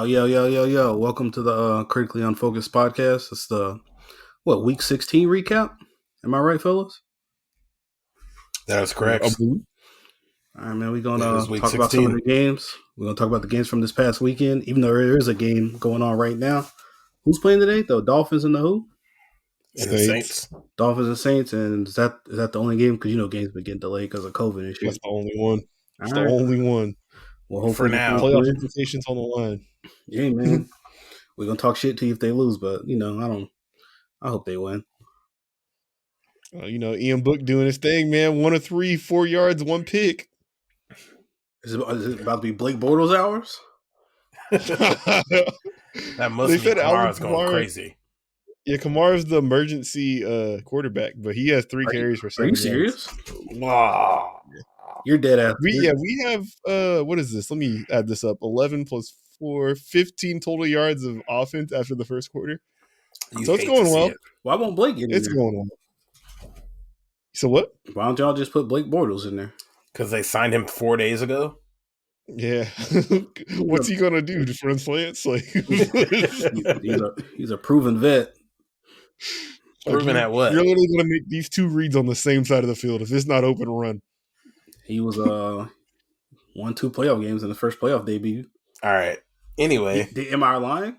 Oh, yo. Welcome to the Critically Unfocused podcast. It's the, week 16 recap? Am I right, fellas? That is correct. All right, man. We're going to talk 16. about some of the games. We're going to talk about the games from this past weekend, even though there is a game going on right now. Who's playing today? The Dolphins and the who? And the Saints. Dolphins and Saints. And is that the only game? Because, games been getting delayed because of COVID and shit. That's the only one. It's the only one. Well, hopefully for now. Playoff implications on the line. Yeah, man. We're going to talk shit to you if they lose, but, I hope they win. Ian Book doing his thing, man. 1 of 3, 4 yards, 1 pick. Is it about to be Blake Bortles hours? That must be Kamara's going crazy. Yeah, Kamara's the emergency quarterback, but he has 3 carries for 7 yards. Are you serious? Wow. You're dead ass. We have, what is this? Let me add this up. 11 plus 4, 15 total yards of offense after the first quarter. So it's going well. Why won't Blake get in It's there? going well. So what? Why don't y'all just put Blake Bortles in there? Because they signed him 4 days ago? Yeah. What's he going to do? Just run slants? Like, he's a proven vet. Proven at what? You're literally going to make these 2 reads on the same side of the field. If it's not open, run. He was won 2 playoff games in the first playoff debut. All right. Anyway. Am I lying?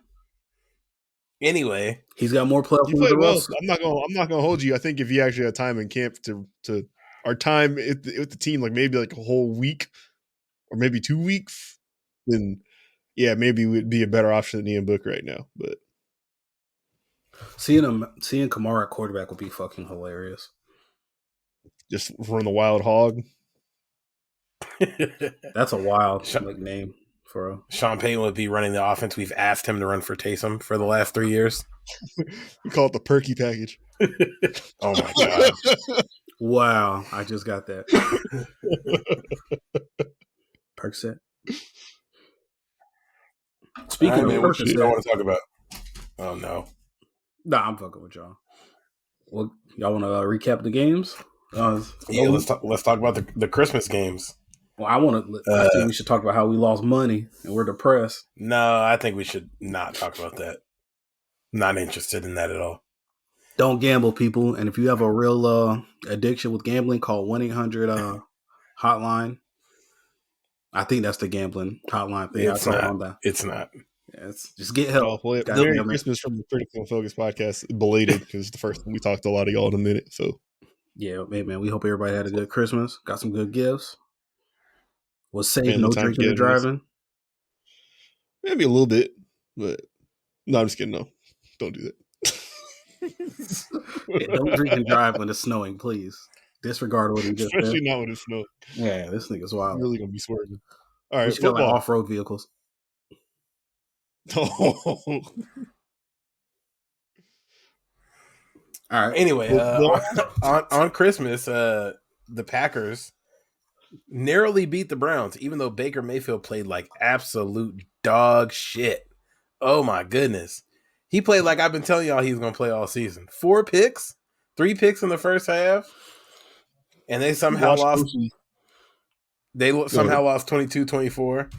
Anyway. He's got more playoff games than well. I'm not gonna hold you. I think if he actually had time in camp to our time with the team, like maybe like a whole week or maybe 2 weeks, then yeah, maybe would be a better option than Ian Book right now. But seeing Kamara at quarterback would be fucking hilarious. Just run the wild hog. That's a wild name for Sean Payton would be running the offense. We've asked him to run for Taysom for the last 3 years. We call it the perky package. Oh my god! Wow, I just got that. Percocet. Speaking of Percocet, I want to talk about. Oh no! Nah, I'm fucking with y'all. Well, y'all want to recap the games? Yeah, let's talk about the Christmas games. Well, I think we should talk about how we lost money and we're depressed. No, I think we should not talk about that. Not interested in that at all. Don't gamble, people. And if you have a real addiction with gambling, call 1-800-HOTLINE. I think that's the gambling hotline thing. It's not. Yeah, just get help. Merry Christmas from the Critical Focus podcast. Belated because it's the first time we talked to a lot of y'all in a minute. So yeah, hey man, we hope everybody had a good Christmas. Got some good gifts. Was safe, no drinking or driving. Maybe a little bit, but no, I'm just kidding. No, don't do that. Don't drink and drive when it's snowing, please. Disregard what he just said. Especially not when it's snow. Yeah, this nigga's wild. I'm really gonna be swerving. All right, football. Like off-road vehicles. Oh. All right. Anyway, on Christmas, the Packers narrowly beat the Browns, even though Baker Mayfield played like absolute dog shit. Oh my goodness. He played like I've been telling y'all he's going to play all season. 4 picks, 3 picks in the first half, and they somehow lost. They somehow lost 22-24.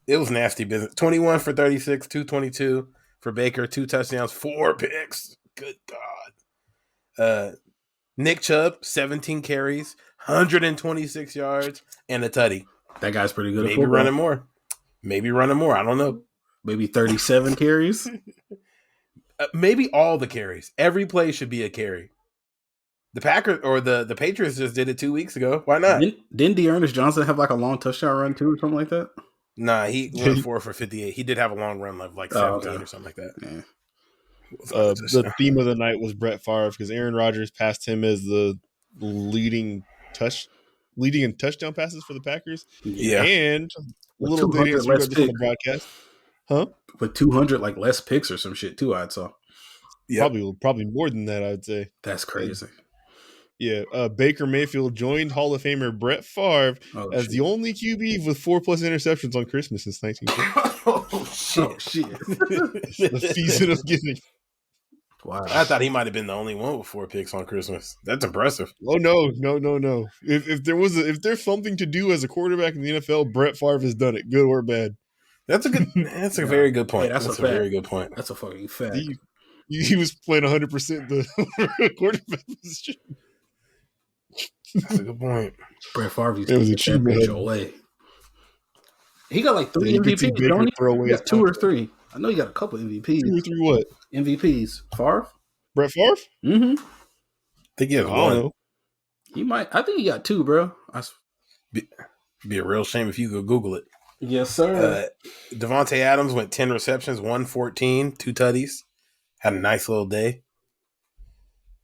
It was nasty business. 21 for 36, 222 for Baker, 2 touchdowns, 4 picks. Good God. Nick Chubb, 17 carries, 126 yards, and a tutty. That guy's pretty good. Maybe running more. I don't know. Maybe 37 carries. Maybe all the carries. Every play should be a carry. The Packers or the Patriots just did it 2 weeks ago. Why not? Didn't Dearness Johnson have like a long touchdown run too or something like that? Nah, he went 4 for 58. He did have a long run of like 17 or something like that. Yeah. The theme of the night was Brett Favre because Aaron Rodgers passed him as the leading in touchdown passes for the Packers. Yeah, and a little bit on the broadcast, huh? With 200 like less picks or some shit too. I saw. Yeah, probably more than that. I would say that's crazy. Yeah, Baker Mayfield joined Hall of Famer Brett Favre as the only QB with 4+ interceptions on Christmas since 1950. Oh shit! The season of giving. Wow. I thought he might have been the only one with 4 picks on Christmas. That's impressive. Oh no. If there's something to do as a quarterback in the NFL, Brett Favre has done it, good or bad. That's a very good point. Hey, that's a a fact. very good point. That's a fucking fact. He was playing 100% the quarterback position. That's a good point. Brett Favre used It to was a get that bitch cheat away. He got like 3 you could see MVPs, Baker don't he? throw away He his got 2 or contract. 3. I know he got a couple MVPs. 2 or 3 what? MVPs. Favre? Brett Favre? Mm-hmm. I think he has I don't one. know. He might. I think he got 2, bro. Be a real shame if you could Google it. Yes, sir. Devontae Adams went 10 receptions, 114, 2 tutties. Had a nice little day.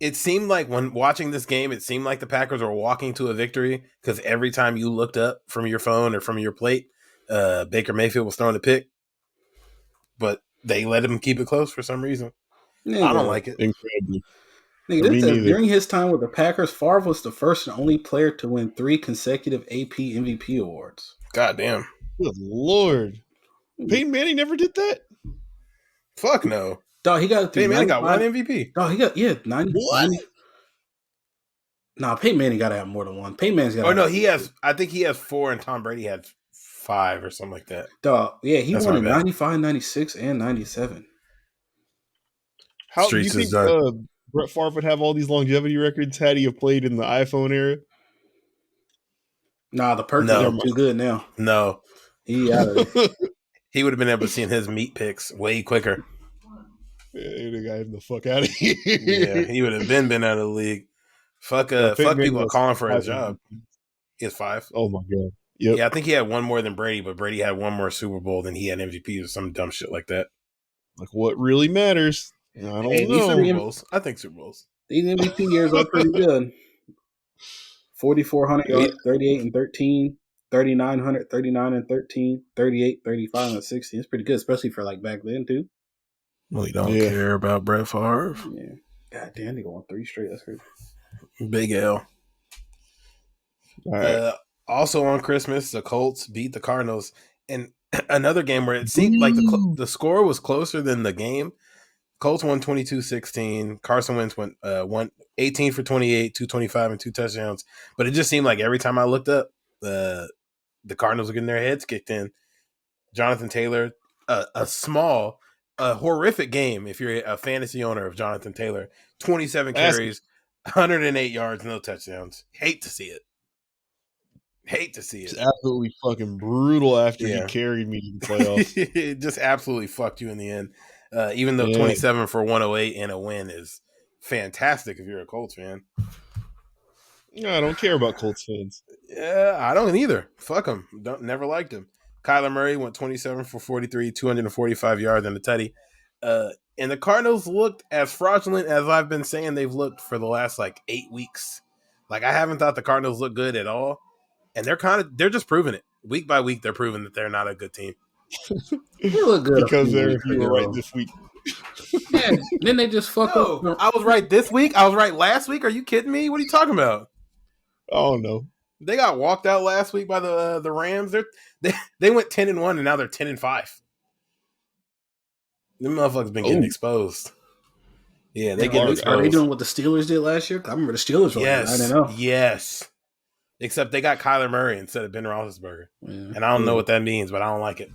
It seemed like when watching this game, it seemed like the Packers were walking to a victory because every time you looked up from your phone or from your plate, Baker Mayfield was throwing a pick. But they let him keep it close for some reason. Nigga, I don't like it. Incredible. Nigga, this says, during his time with the Packers, Favre was the first and only player to win 3 consecutive AP MVP awards. God damn. Good Lord. Peyton Manning never did that? Fuck no. Dog, he got Peyton Manning got 1 MVP. Dog, he got 90. What? 90. Nah, Peyton Manning got to have more than 1. Peyton Manning's got. Oh no, he has. I think he has 4, and Tom Brady had 5 or something like that. Dog, yeah, he That's won in my bad. 95, 96, and 97. How do Streets you is think Brett Favre would have all these longevity records had he have played in the iPhone era? Nah, the Perkins No. are too good now. No, He out of it. he would have been able to see his meat picks way quicker. Yeah, they got him the fuck out of here. Yeah, he would have been out of the league. Fuck Peyton people Manning are was calling for his 5. job. He has 5. Oh my god. Yep. Yeah, I think he had 1 more than Brady, but Brady had 1 more Super Bowl than he had MVPs or some dumb shit like that. Like what really matters? I don't Hey, these know. Super Bowls. I think Super Bowls. These MVP years are pretty good. 4,400 yards, 38 and 13, 3,900, 39 and 13, 38, 35 and 16. It's pretty good, especially for like back then too. We don't care about Brett Favre. Yeah. God damn, they going 3 straight. That's crazy. Big L. All right. Also on Christmas, the Colts beat the Cardinals. And another game where it seemed like the score was closer than the game. Colts won 22-16. Carson Wentz went 18 for 28, 225, and 2 touchdowns. But it just seemed like every time I looked up, the Cardinals were getting their heads kicked in. Jonathan Taylor, a horrific game if you're a fantasy owner of Jonathan Taylor. 27 carries, 108 yards, no touchdowns. Hate to see it. It's absolutely fucking brutal after he carried me to the playoffs. It just absolutely fucked you in the end. Even though 27 for 108 and a win is fantastic if you're a Colts fan. No, I don't care about Colts fans. Yeah, I don't either. Fuck them. Never liked him. Kyler Murray went 27 for 43, 245 yards and a tutty. And the Cardinals looked as fraudulent as I've been saying they've looked for the last 8 weeks. Like, I haven't thought the Cardinals look good at all. And they're just proving it. Week by week, they're proving that they're not a good team. They look good because you were right this week. Yeah, then they just fuck up. I was right this week. I was right last week. Are you kidding me? What are you talking about? Oh no, they got walked out last week by the Rams. They went 10-1 and now they're 10-5. Them motherfuckers been getting exposed. Yeah, they get exposed. Are they doing what the Steelers did last year? I remember the Steelers were yes, I don't know. Yes. Except they got Kyler Murray instead of Ben Roethlisberger. Yeah, and I don't know what that means, but I don't like it.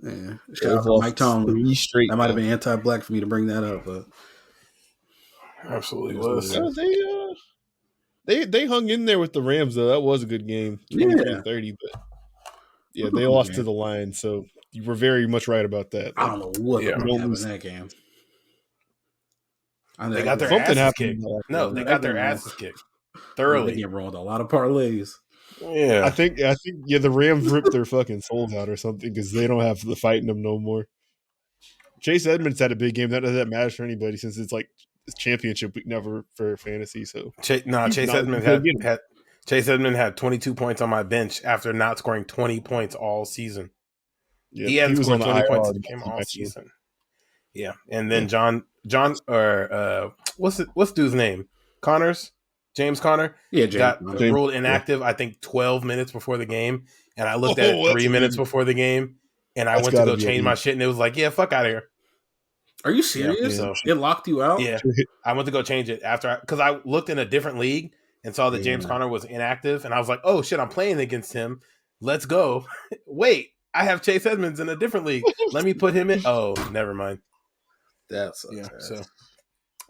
Yeah. Shout out to Mike Tomlin. That might have been anti-black for me to bring that up, but absolutely was. They hung in there with the Rams though. That was a good game, 23-30. But yeah, they lost to the Lions, so you were very much right about that. I don't know what happened in that game. They got their asses kicked. No, they got their asses kicked thoroughly. They get wrong with a lot of parlays. Yeah, I think the Rams ripped their fucking souls out or something because they don't have the fight in them no more. Chase Edmonds had a big game. That doesn't matter for anybody since it's championship week, never for fantasy. So Chase Edmonds had 22 points on my bench after not scoring 20 points all season. Yeah, he hadn't scored 20 points in the game all season. Yeah, and then John what's dude's name? James Conner, got ruled inactive. I think 12 minutes before the game, and I looked at it 3 minutes before the game, and I went to go change my shit, and it was like, fuck out of here. Are you serious? Yeah. It locked you out? Yeah, I went to go change it because I looked in a different league and saw that James Conner was inactive, and I was like, oh shit, I'm playing against him. Let's go. Wait, I have Chase Edmonds in a different league. Let me put him in. Oh, never mind. That's So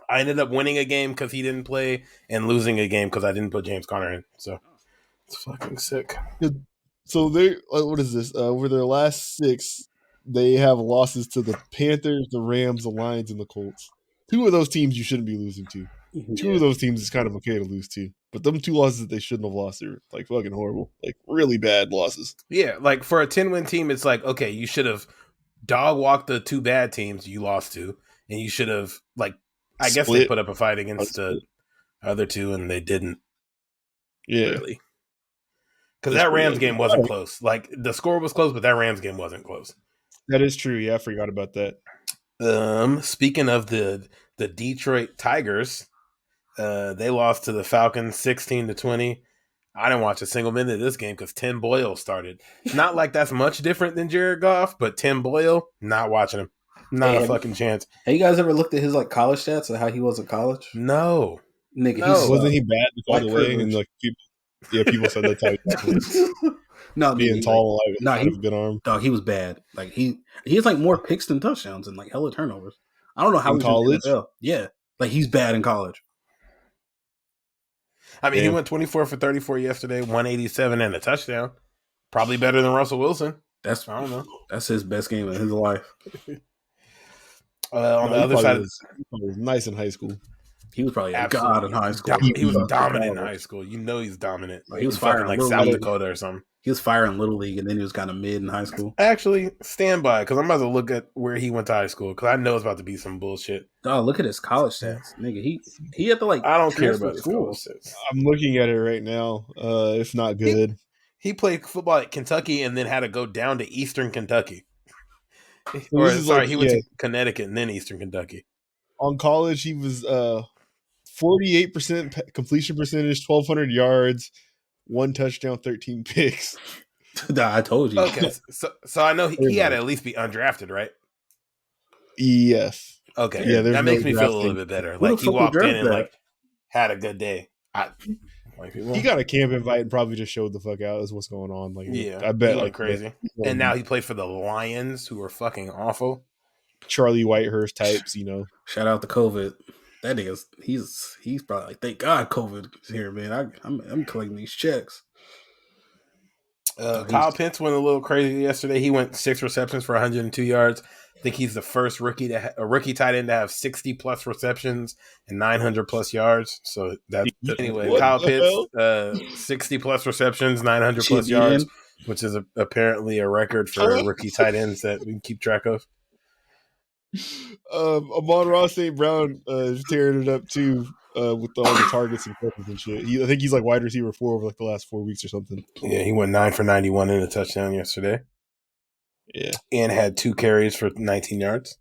I ended up winning a game because he didn't play and losing a game because I didn't put James Conner in. So it's fucking sick. So they what is this? Over their last 6, they have losses to the Panthers, the Rams, the Lions, and the Colts. 2 of those teams you shouldn't be losing to. 2 of those teams is kind of okay to lose to. But them 2 losses that they shouldn't have lost are like fucking horrible. Like really bad losses. Yeah, like for a 10-win team, it's like, okay, you should have dog walked the 2 bad teams you lost to, and you should have like I guess they put up a fight against the other 2 and they didn't. Yeah. Really. Because that Rams game wasn't close. Like the score was close, but that Rams game wasn't close. That is true. Yeah, I forgot about that. Speaking of the Detroit Tigers, they lost to the Falcons 16-20. I didn't watch a single minute of this game because Tim Boyle started. Not like that's much different than Jared Goff, but Tim Boyle, not watching him. Not a fucking chance. Have you guys ever looked at his like college stats and how he was in college? No. Nigga, wasn't he bad by the way? And like people said that's how he no, being tall, like, he was a good arm. Dog, he was bad. Like he has like more picks than touchdowns and like hella turnovers. I don't know how in college. Yeah, like he's bad in college. I mean, he went 24 for 34 yesterday, 187 and a touchdown. Probably better than Russell Wilson. I don't know. That's his best game of his life. On the other side, he was nice in high school. He was probably a god in high school. He was dominant in high school. You know he's dominant. Like, he was firing like South Dakota or something. He was firing Little League, and then he was kind of mid in high school. Actually, stand by, because I'm about to look at where he went to high school, because I know it's about to be some bullshit. Oh, look at his college stats. Nigga, he had to like... I don't care about his college stats. I'm looking at it right now. It's not good. He played football at Kentucky and then had to go down to Eastern Kentucky. He went to Connecticut and then Eastern Kentucky. On college, he was 48% completion percentage, 1,200 yards, 1 touchdown, 13 picks. I told you. Okay, so I know he had to at least be undrafted, right? Yes. Okay, yeah, that makes me feel a little bit better. Like he walked in and like had a good day. He got a camp invite and probably just showed the fuck out. Is what's going on. Like, yeah, I bet like crazy. And now he played for the Lions, who are fucking awful. Charlie Whitehurst types, you know. Shout out to COVID. That nigga's he's probably like, thank God COVID is here, man. I'm collecting these checks. Kyle Pitts went a little crazy yesterday. He went 6 receptions for 102 yards. I think he's the first rookie tight end to have 60 plus receptions and 900 plus yards. So that anyway, Kyle Pitts, 60 plus receptions, 900 plus yards, which is apparently a record for rookie tight ends that we can keep track of. Amon-Ra St. Brown is tearing it up too with all the targets and catches and shit. I think he's like wide receiver 4 over like the last 4 weeks or something. Yeah, he went 9 for 91 in a touchdown yesterday. Yeah, and had 2 carries for 19 yards.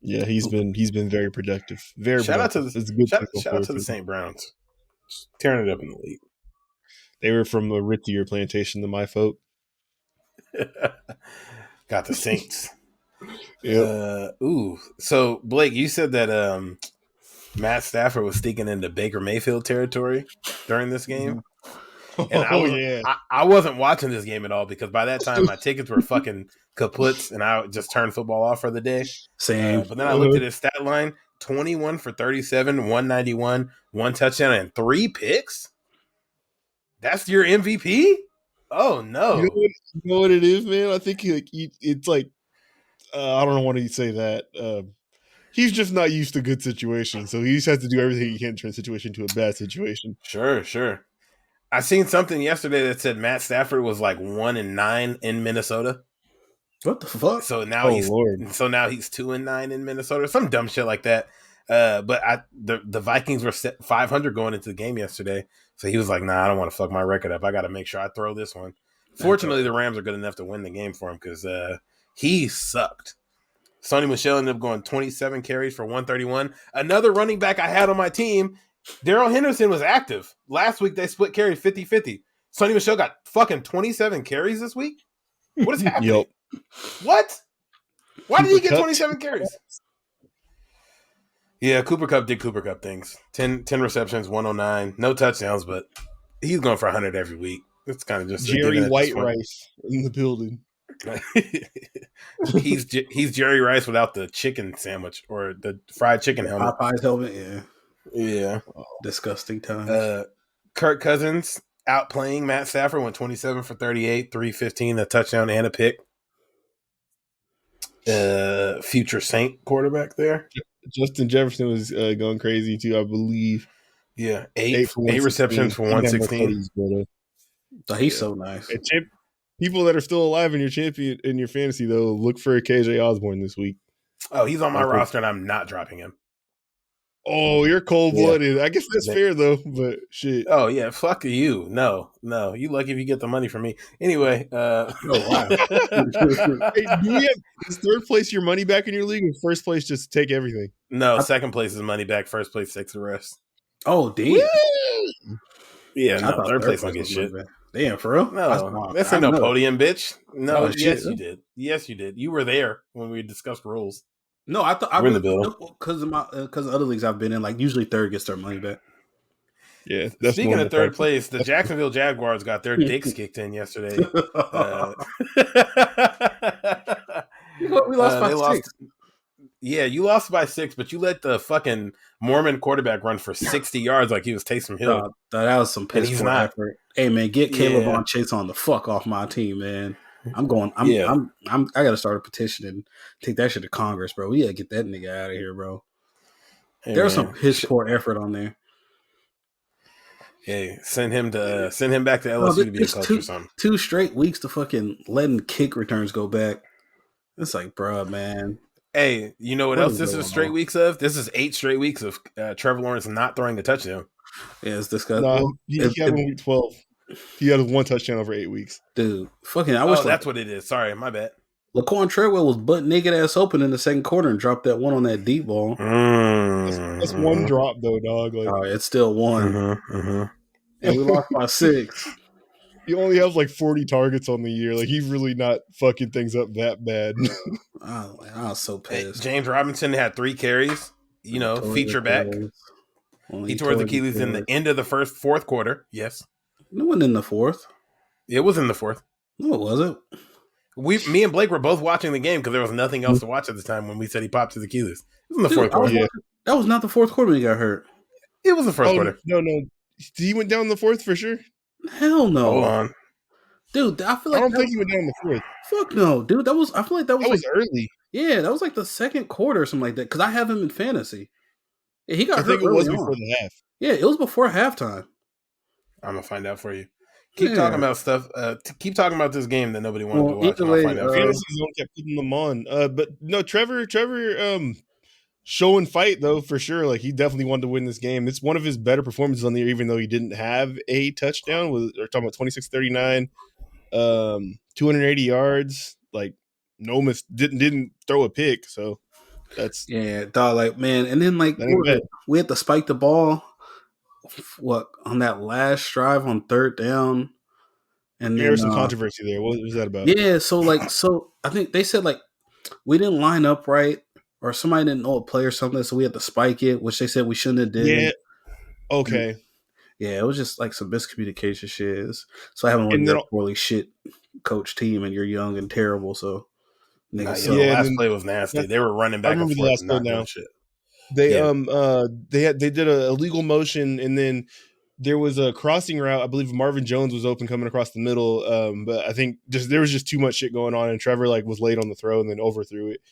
Yeah, he's been very productive. Shout out to the St. Browns, just tearing it up in the league. They were from a ritzier plantation than my folk. Got the Saints. Yeah. So Blake, you said that Matt Stafford was sneaking into Baker Mayfield territory during this game. And I wasn't watching this game at all because by that time my tickets were fucking kaputs and I just turned football off for the day. Same. But then I looked at his stat line: 21 for 37, 191, 1 touchdown, and 3 picks. That's your MVP? Oh no! You know what it is, man? I think it's like I don't want to say that. He's just not used to good situations, so he just has to do everything he can to turn the situation into a bad situation. Sure. I seen something yesterday that said Matt Stafford was like 1-9 in Minnesota. What the fuck? So now he's 2-9 in Minnesota. Some dumb shit like that. But the Vikings were set 500 going into the game yesterday. So he was like, nah, I don't want to fuck my record up. I got to make sure I throw this one. Fortunately, the Rams are good enough to win the game for him because he sucked. Sonny Michel ended up going 27 carries for 131. Another running back I had on my team, Darrell Henderson, was active. Last week, they split carries 50-50. Sonny Michel got fucking 27 carries this week? What is happening? Yep. What? Why did he get 27 carries? Yeah, Cooper Kupp did Cooper Kupp things. 10 receptions, 109. No touchdowns, but he's going for 100 every week. It's kind of just Jerry White Rice in the building. He's Jerry Rice without the chicken sandwich or the fried chicken helmet. Popeye's helmet, yeah. Yeah. Disgusting times. Kirk Cousins outplaying Matt Stafford, went 27 for 38, 315, a touchdown and a pick. Future Saint quarterback there. Justin Jefferson was going crazy too, I believe. Yeah, eight receptions for 116. He's so nice. People that are still alive in your champion in your fantasy though, look for KJ Osborne this week. Oh, he's on my roster and I'm not dropping him. Oh, you're cold-blooded. Yeah. I guess that's fair though, but shit. Oh yeah, fuck you. No. You lucky if you get the money from me. Anyway, wow. Hey, is third place your money back in your league, or first place just take everything? No, second place is money back. First place takes the rest. Oh, damn. Yeah, no, third place don't get shit. Damn, for real? No, that's ain't no podium, bitch. No, yes, you did. Yes, you did. You were there when we discussed rules. No, I thought I was because of other leagues I've been in. Like usually, third gets their money back. Yeah. Speaking of third place, the Jacksonville Jaguars got their dicks kicked in yesterday. We lost by 6. Yeah, you lost by 6, but you let the fucking Mormon quarterback run for 60 yards like he was Taysom Hill. That was some piss poor effort. Hey man, get Caleb on Chase on the fuck off my team, man. I gotta start a petition and take that shit to Congress, bro. We gotta get that nigga out of here, bro. Hey, there's some piss poor effort on there. Hey, send him back to LSU to be a coach or something. 2 straight weeks to fucking letting kick returns go back. It's like, bro, man. Hey, you know what else this is straight weeks of? This is 8 straight weeks of Trevor Lawrence not throwing a touchdown. Yeah, it's disgusting. No, he had 1 week 12. He had 1 touchdown over 8 weeks. Dude, fucking, I wish that's what it is. Sorry, my bad. Laquan Treadwell was butt naked ass open in the second quarter and dropped that one on that deep ball. That's 1 drop though, dog. Like, it's still 1. And we lost by 6. He only has like 40 targets on the year. Like he's really not fucking things up that bad. I was so pissed. Hey, James Robinson had 3 carries. You know, feature back. He tore his Achilles in the end of the fourth quarter. Yes. It wasn't in the 4th. It was in the 4th. No, it wasn't. Me and Blake were both watching the game because there was nothing else to watch at the time when we said he popped his Achilles. It was in the 4th quarter. That was not the 4th quarter when he got hurt. It was the first quarter. No. He went down in the 4th for sure? Hell no. Hold on. Dude, I feel like I don't think he went down in the 4th. Fuck no, dude. I feel like that was early. Yeah, that was like the second quarter or something like that. Because I have him in fantasy. Yeah, he got hurt. I think it was before the half. Yeah, it was before halftime. I'm gonna find out for you. Keep talking about stuff. Keep talking about this game that nobody wanted to watch. I'll find out. Fantasy zone kept putting them on. But no, Trevor, show and fight though for sure. Like he definitely wanted to win this game. It's one of his better performances on the year, even though he didn't have a touchdown. We're talking about 26-39, 280 yards. Like no didn't throw a pick. So that's dog. Like man, and then like we had to spike the ball. What on that last drive on 3rd down, and there was some controversy there. What was that about? Yeah, so I think they said like we didn't line up right, or somebody didn't know a play or something, so we had to spike it, which they said we shouldn't have did. Yeah. Okay. Yeah, it was just like some miscommunication shit. So I haven't won that poorly shit coach team, and you're young and terrible. So the last play was nasty. They were running back and forth. The last play now. Shit. They did a illegal motion, and then there was a crossing route. I believe Marvin Jones was open coming across the middle, but I think there was just too much shit going on, and Trevor was late on the throw and then overthrew it.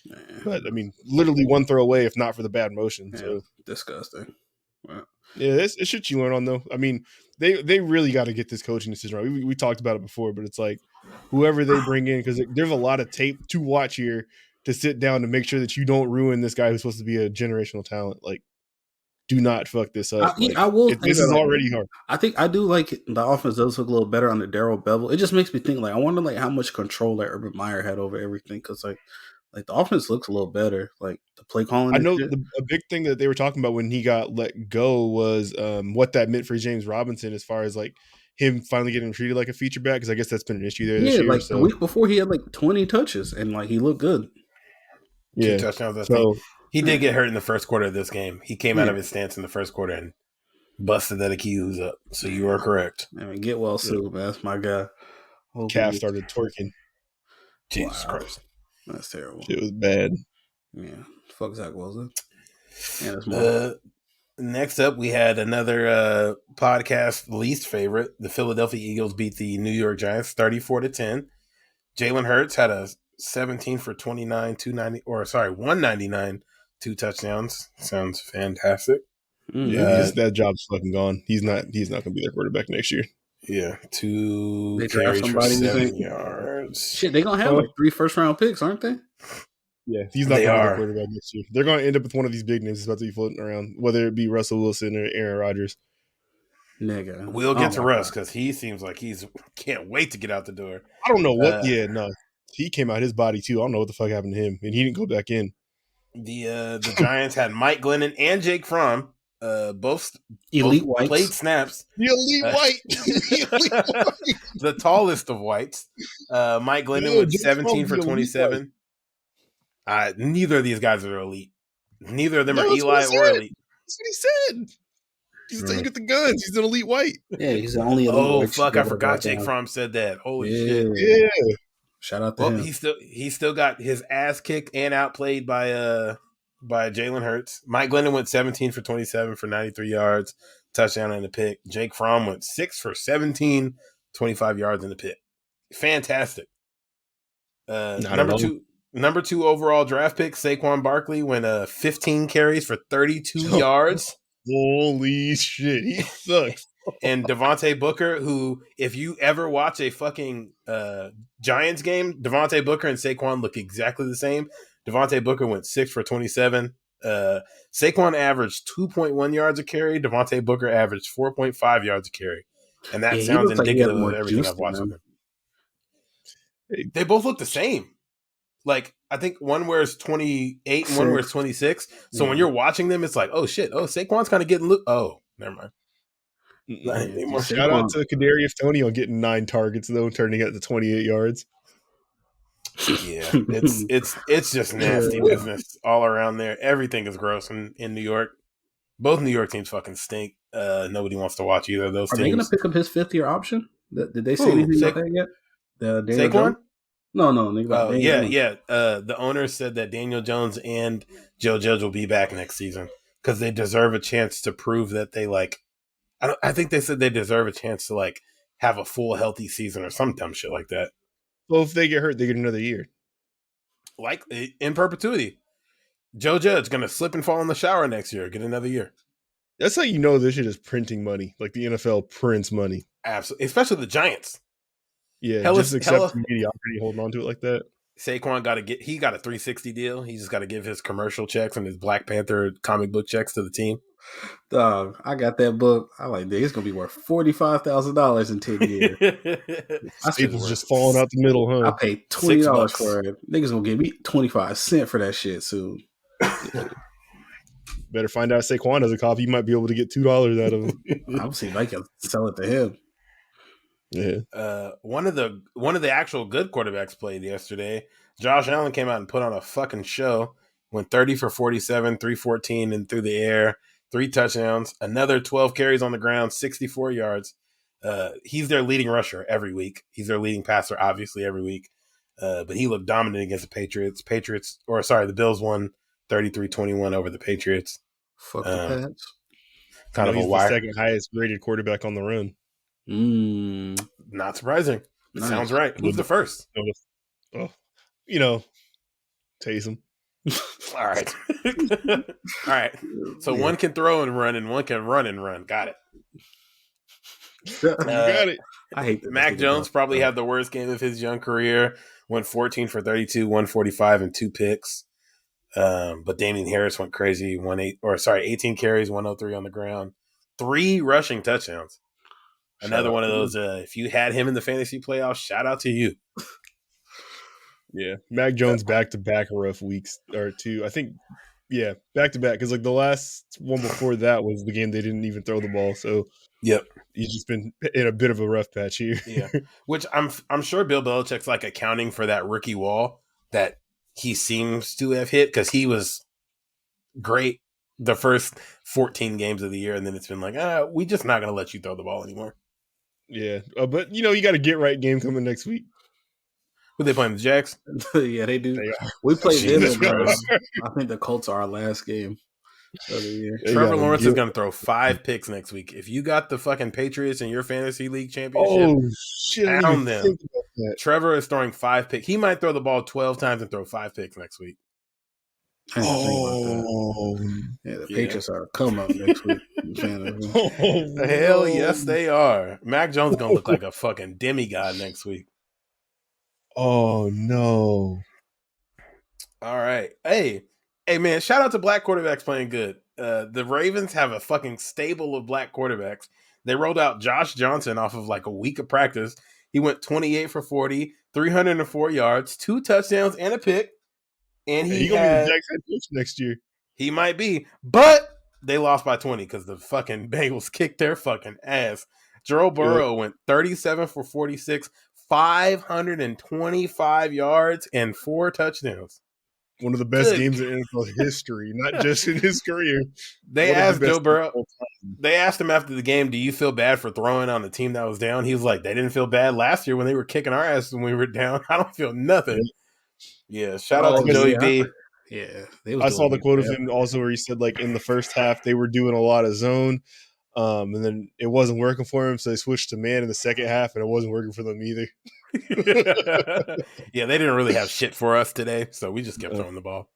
But I mean, literally 1 throw away, if not for the bad motion. So disgusting. Wow. Yeah, it's shit you learn on though. I mean, they really got to get this coaching decision right. We talked about it before, but it's like whoever they bring in, because there's a lot of tape to watch here to sit down to make sure that you don't ruin this guy who's supposed to be a generational talent. Like, do not fuck this up. I will. This is already hard. I think I do like the offense does look a little better under Darrell Bevel. It just makes me think I wonder how much control that Urban Meyer had over everything, because like the offense looks a little better. Like the play calling. I know a big thing that they were talking about when he got let go was what that meant for James Robinson as far as like him finally getting treated like a feature back, because I guess that's been an issue there this year. The week before he had 20 touches and he looked good. 2 touchdowns. He did get hurt in the first quarter of this game. He came out of his stance in the first quarter and busted that Achilles up. So you are correct. I mean, get well soon, man. That's my guy. Calf started twerking. Jesus Christ. That's terrible. It was bad. Yeah. Fuck Zach Wilson. Yeah, that's more. Next up, we had another podcast least favorite. The Philadelphia Eagles beat the New York Giants 34-10. Jalen Hurts had a 17 for 29, 199, 2 touchdowns. Sounds fantastic. Yeah, that job's fucking gone. He's not going to be their quarterback next year. Yeah, 2 carries for 7 yards. Shit, they're going to have like 3 first-round picks, aren't they? Yeah, he's not going to be their quarterback next year. They're going to end up with one of these big names that's about to be floating around, whether it be Russell Wilson or Aaron Rodgers. Nigga. We'll get to Russ because he seems like he's can't wait to get out the door. I don't know what. He came out his body too. I don't know what the fuck happened to him, and he didn't go back in. The Giants had Mike Glennon and Jake Fromm, both whites. Played snaps. The elite white, the tallest of whites. Mike Glennon with 17 for 27. Neither of these guys are elite. Neither of them are Eli or elite. That's what he said. He's saying with the guns. He's an elite white. Yeah, he's the only elite white. Oh, fuck. I forgot Jake Fromm said that. Holy shit. Yeah. Shout out to him. He still got his ass kicked and outplayed by Jalen Hurts. Mike Glennon went 17 for 27 for 93 yards, touchdown and a pick. Jake Fromm went 6 for 17, 25 yards in the pick. Fantastic. Number 2 overall draft pick, Saquon Barkley, went 15 carries for 32 yards. Holy shit, he sucks. And Devontae Booker, who, if you ever watch a fucking Giants game, Devontae Booker and Saquon look exactly the same. Devontae Booker went 6 for 27. Saquon averaged 2.1 yards a carry. Devontae Booker averaged 4.5 yards a carry. And that sounds indicative of everything I've watched with him. They both look the same. Like, I think one wears 28 and one wears 26. So when you're watching them, it's like, oh, shit. Oh, Saquon's kind of getting oh, never mind. Shout out to Kadarius Toney on getting 9 targets, though, turning it to 28 yards. Yeah, it's just nasty business all around there. Everything is gross in New York. Both New York teams fucking stink. Nobody wants to watch either of those teams. Are they going to pick up his 5th-year option? Did they say anything about that yet? Saquon? No. Yeah. The owner said that Daniel Jones and Joe Judge will be back next season because they deserve a chance to prove that they I think they said they deserve a chance to have a full healthy season or some dumb shit like that. Well, if they get hurt, they get another year. Like in perpetuity. Joe Judge gonna slip and fall in the shower next year, get another year. That's how you know this shit is printing money. Like the NFL prints money. Absolutely. Especially the Giants. Yeah, just accept mediocrity, holding on to it like that. Saquon got a 360 deal. He just got to give his commercial checks and his Black Panther comic book checks to the team. Dog, I got that book. I like that. It's gonna be worth $45,000 in 10 years. People's just falling out the middle, huh? I paid $20 for it. Niggas gonna give me 25 cents for that shit soon. Better find out Saquon has a copy. You might be able to get $2 out of him. I'll see if I can sell it to him. Yeah. One of the actual good quarterbacks played yesterday. Josh Allen came out and put on a fucking show. Went 30 for 47, 314 and through the air, 3 touchdowns, another 12 carries on the ground, 64 yards. He's their leading rusher every week. He's their leading passer, obviously, every week. But he looked dominant against the Patriots. The Bills won 33-21 over the Patriots. Fuck the Pats. Kind of a wire. The second highest rated quarterback on the run. Not surprising. Nice. Sounds right. Who's the first? Oh, Taysom. All right. All right. So one can throw and run, and one can run and run. Got it. You got it. I hate that. Mac Jones probably had the worst game of his young career. Went 14 for 32, 145, and 2 picks. But Damian Harris went crazy. 18 carries, 103 on the ground, 3 rushing touchdowns. Another one of those. If you had him in the fantasy playoffs, shout out to you. Yeah, Mac Jones back-to-back rough weeks or 2. I think, yeah, back-to-back because the last one before that was the game they didn't even throw the ball. So, yep, he's just been in a bit of a rough patch here. Yeah, which I'm sure Bill Belichick's accounting for that rookie wall that he seems to have hit because he was great the first 14 games of the year, and then it's been we just not going to let you throw the ball anymore. Yeah, but you got a get right game coming next week. Who they playing? The Jags? Yeah, they do. We played them. I think the Colts are our last game of the year. Trevor Lawrence is going to throw 5 picks next week. If you got the fucking Patriots in your fantasy league championship, pound them. Trevor is throwing 5 picks. He might throw the ball 12 times and throw 5 picks next week. Yeah, the Patriots are a come up next week. Hell yes, they are. Mac Jones is going to look like a fucking demigod next week. Oh, no. All right. Hey, man, shout out to black quarterbacks playing good. The Ravens have a fucking stable of black quarterbacks. They rolled out Josh Johnson off of like a week of practice. He went 28 for 40, 304 yards, 2 touchdowns, and a pick. And he's going to be the Jags head coach next year. He might be. But they lost by 20 because the fucking Bengals kicked their fucking ass. Joe Burrow went 37 for 46, 525 yards, and 4 touchdowns. One of the best games in NFL history, not just in his career. They asked Joe Burrow. They asked him after the game, "Do you feel bad for throwing on the team that was down?" He was like, "They didn't feel bad last year when they were kicking our ass when we were down. I don't feel nothing." Yeah, shout out to Joey B. Yeah, I saw the quote of him also where he said, like, in the first half they were doing a lot of zone, and then it wasn't working for him, so they switched to man in the second half, and it wasn't working for them either. Yeah, they didn't really have shit for us today, so we just kept throwing the ball.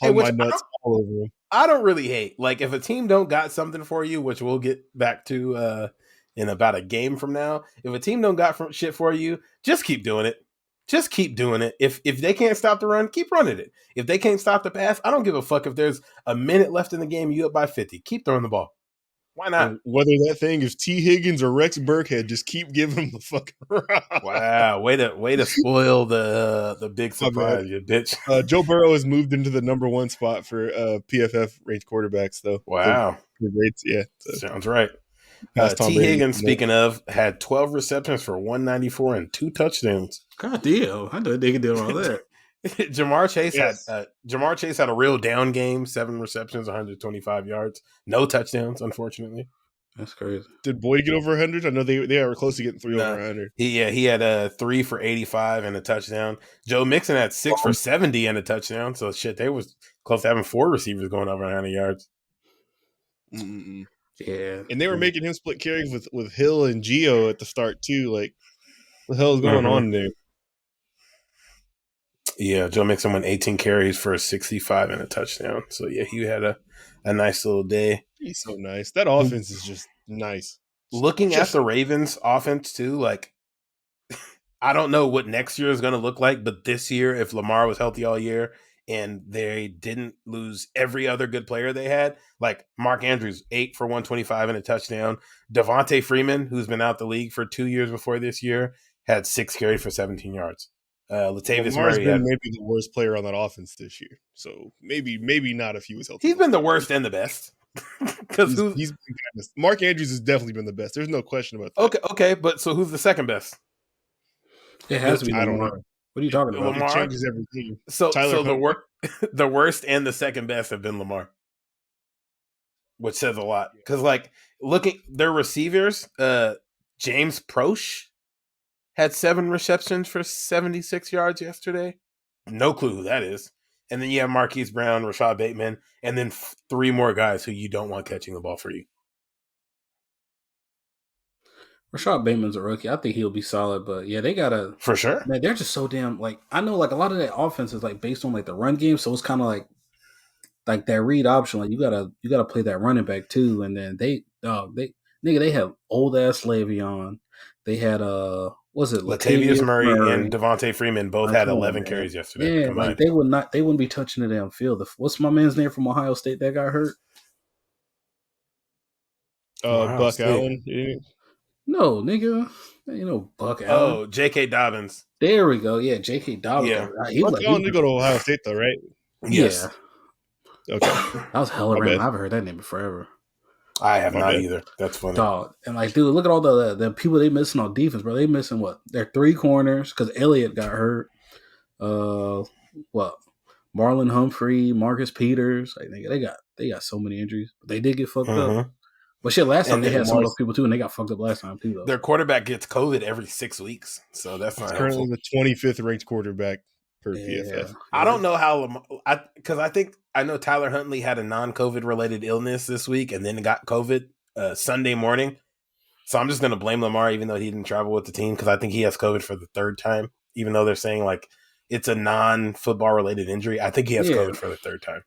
Hey, my nuts all over him. I don't really hate. Like, if a team don't got something for you, which we'll get back to in about a game from now, if a team don't got shit for you, just keep doing it. Just keep doing it. If they can't stop the run, keep running it. If they can't stop the pass, I don't give a fuck if there's a minute left in the game, you up by 50. Keep throwing the ball. Why not? And whether that thing is T. Higgins or Rex Burkhead, just keep giving them the fucking rock. Wow, way to spoil the big surprise, you bitch. Joe Burrow has moved into the number 1 spot for PFF ranked quarterbacks, though. Wow, the rates, yeah, sounds right. T. Higgins, speaking of, had 12 receptions for 194 and 2 touchdowns. God damn, I know they could do all that. Jamar Chase had a real down game, 7 receptions, 125 yards, no touchdowns, unfortunately. That's crazy. Did Boyd get over 100? I know they were close to getting 3 over 100. He had 3 for 85 and a touchdown. Joe Mixon had 6 for 70 and a touchdown. So shit, they was close to having 4 receivers going over 100 yards. Mm-mm. Yeah, and they were making him split carries with Hill and Gio at the start too. Like, what the hell is going on there? Yeah, Joe Mixon went 18 carries for 65 and a touchdown. So yeah, he had a nice little day. He's so nice. That offense is just nice. Looking at the Ravens offense too, like, I don't know what next year is going to look like, but this year, if Lamar was healthy all year and they didn't lose every other good player they had, like Mark Andrews, 8 for 125 and a touchdown. Devontae Freeman, who's been out the league for 2 years before this year, had 6 carries for 17 yards. Latavius Murray been maybe the worst player on that offense this year. So maybe not if he was healthy. He's been the worst and the best. Because he's been kind of, Mark Andrews has definitely been the best. There's no question about that. Okay, but so who's the second best? It has to be. I don't know. What are you talking about? Lamar? It changes everything. So the worst and the second best have been Lamar, which says a lot. Because like looking their receivers, James Proche had 7 receptions for 76 yards yesterday. No clue who that is. And then you have Marquise Brown, Rashad Bateman, and then 3 more guys who you don't want catching the ball for you. Rashad Bateman's a rookie. I think he'll be solid, but yeah, they gotta for sure. Man, they're just so damn like I know like a lot of that offense is like based on like the run game, so it's kind of like that read option. Like you gotta play that running back too. And then they have old ass Le'Veon. They had Latavius Murray and Devontae Freeman both had 11 carries yesterday. Yeah, like they wouldn't be touching the damn field. What's my man's name from Ohio State that got hurt? Buck Allen. Yeah. No, nigga. You know Buck Allen. Oh, J.K. Dobbins. There we go. Yeah, J.K. Dobbins. Yeah. Buck Allen did go to Ohio State, though, right? Yes. Yeah. Okay. That was hella random. I haven't heard that name in forever. I have not either. That's funny. Dog. And, like, dude, look at all the people they missing on defense, bro. They missing what? Their 3 corners because Elliott got hurt. Marlon Humphrey, Marcus Peters. Like, they got so many injuries. But they did get fucked up. But shit, last time And they then had some of Lamar's- those people too, and they got fucked up last time too, though. their quarterback gets COVID every 6 weeks, so that's not currently helpful. the 25th ranked quarterback per Yeah. PFF. I don't know how because I know Tyler Huntley had a non-COVID related illness this week and then got COVID Sunday morning. So I'm just going to blame Lamar, even though he didn't travel with the team, because I think he has COVID for the third time, even though they're saying like it's a non-football related injury. I think he has COVID for the third time.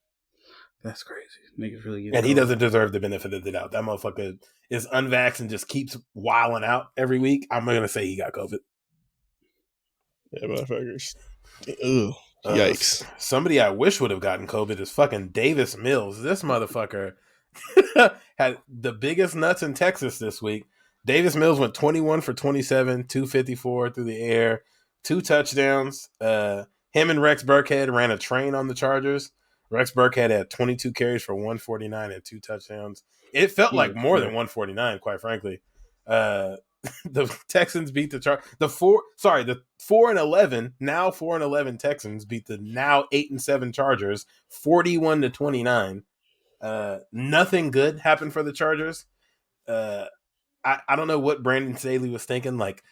That's crazy. Niggas really get And he COVID. doesn't deserve the benefit of the doubt. That motherfucker is unvaxxed and just keeps wilding out every week. I'm going to say he got COVID. Yeah, motherfuckers. Ugh. Yikes. Somebody I wish would have gotten COVID is fucking Davis Mills. This motherfucker had the biggest nuts in Texas this week. Davis Mills went 21 for 27, 254 through the air, 2 touchdowns. Him and Rex Burkhead ran a train on the Chargers. Rex Burkhead had 22 carries for 149 and 2 touchdowns. It felt like more than 149, quite frankly. The Texans beat the the 4-11 now 4-11 Texans beat the now 8-7 Chargers 41-29. Nothing good happened for the Chargers. I don't know what Brandon Staley was thinking. Like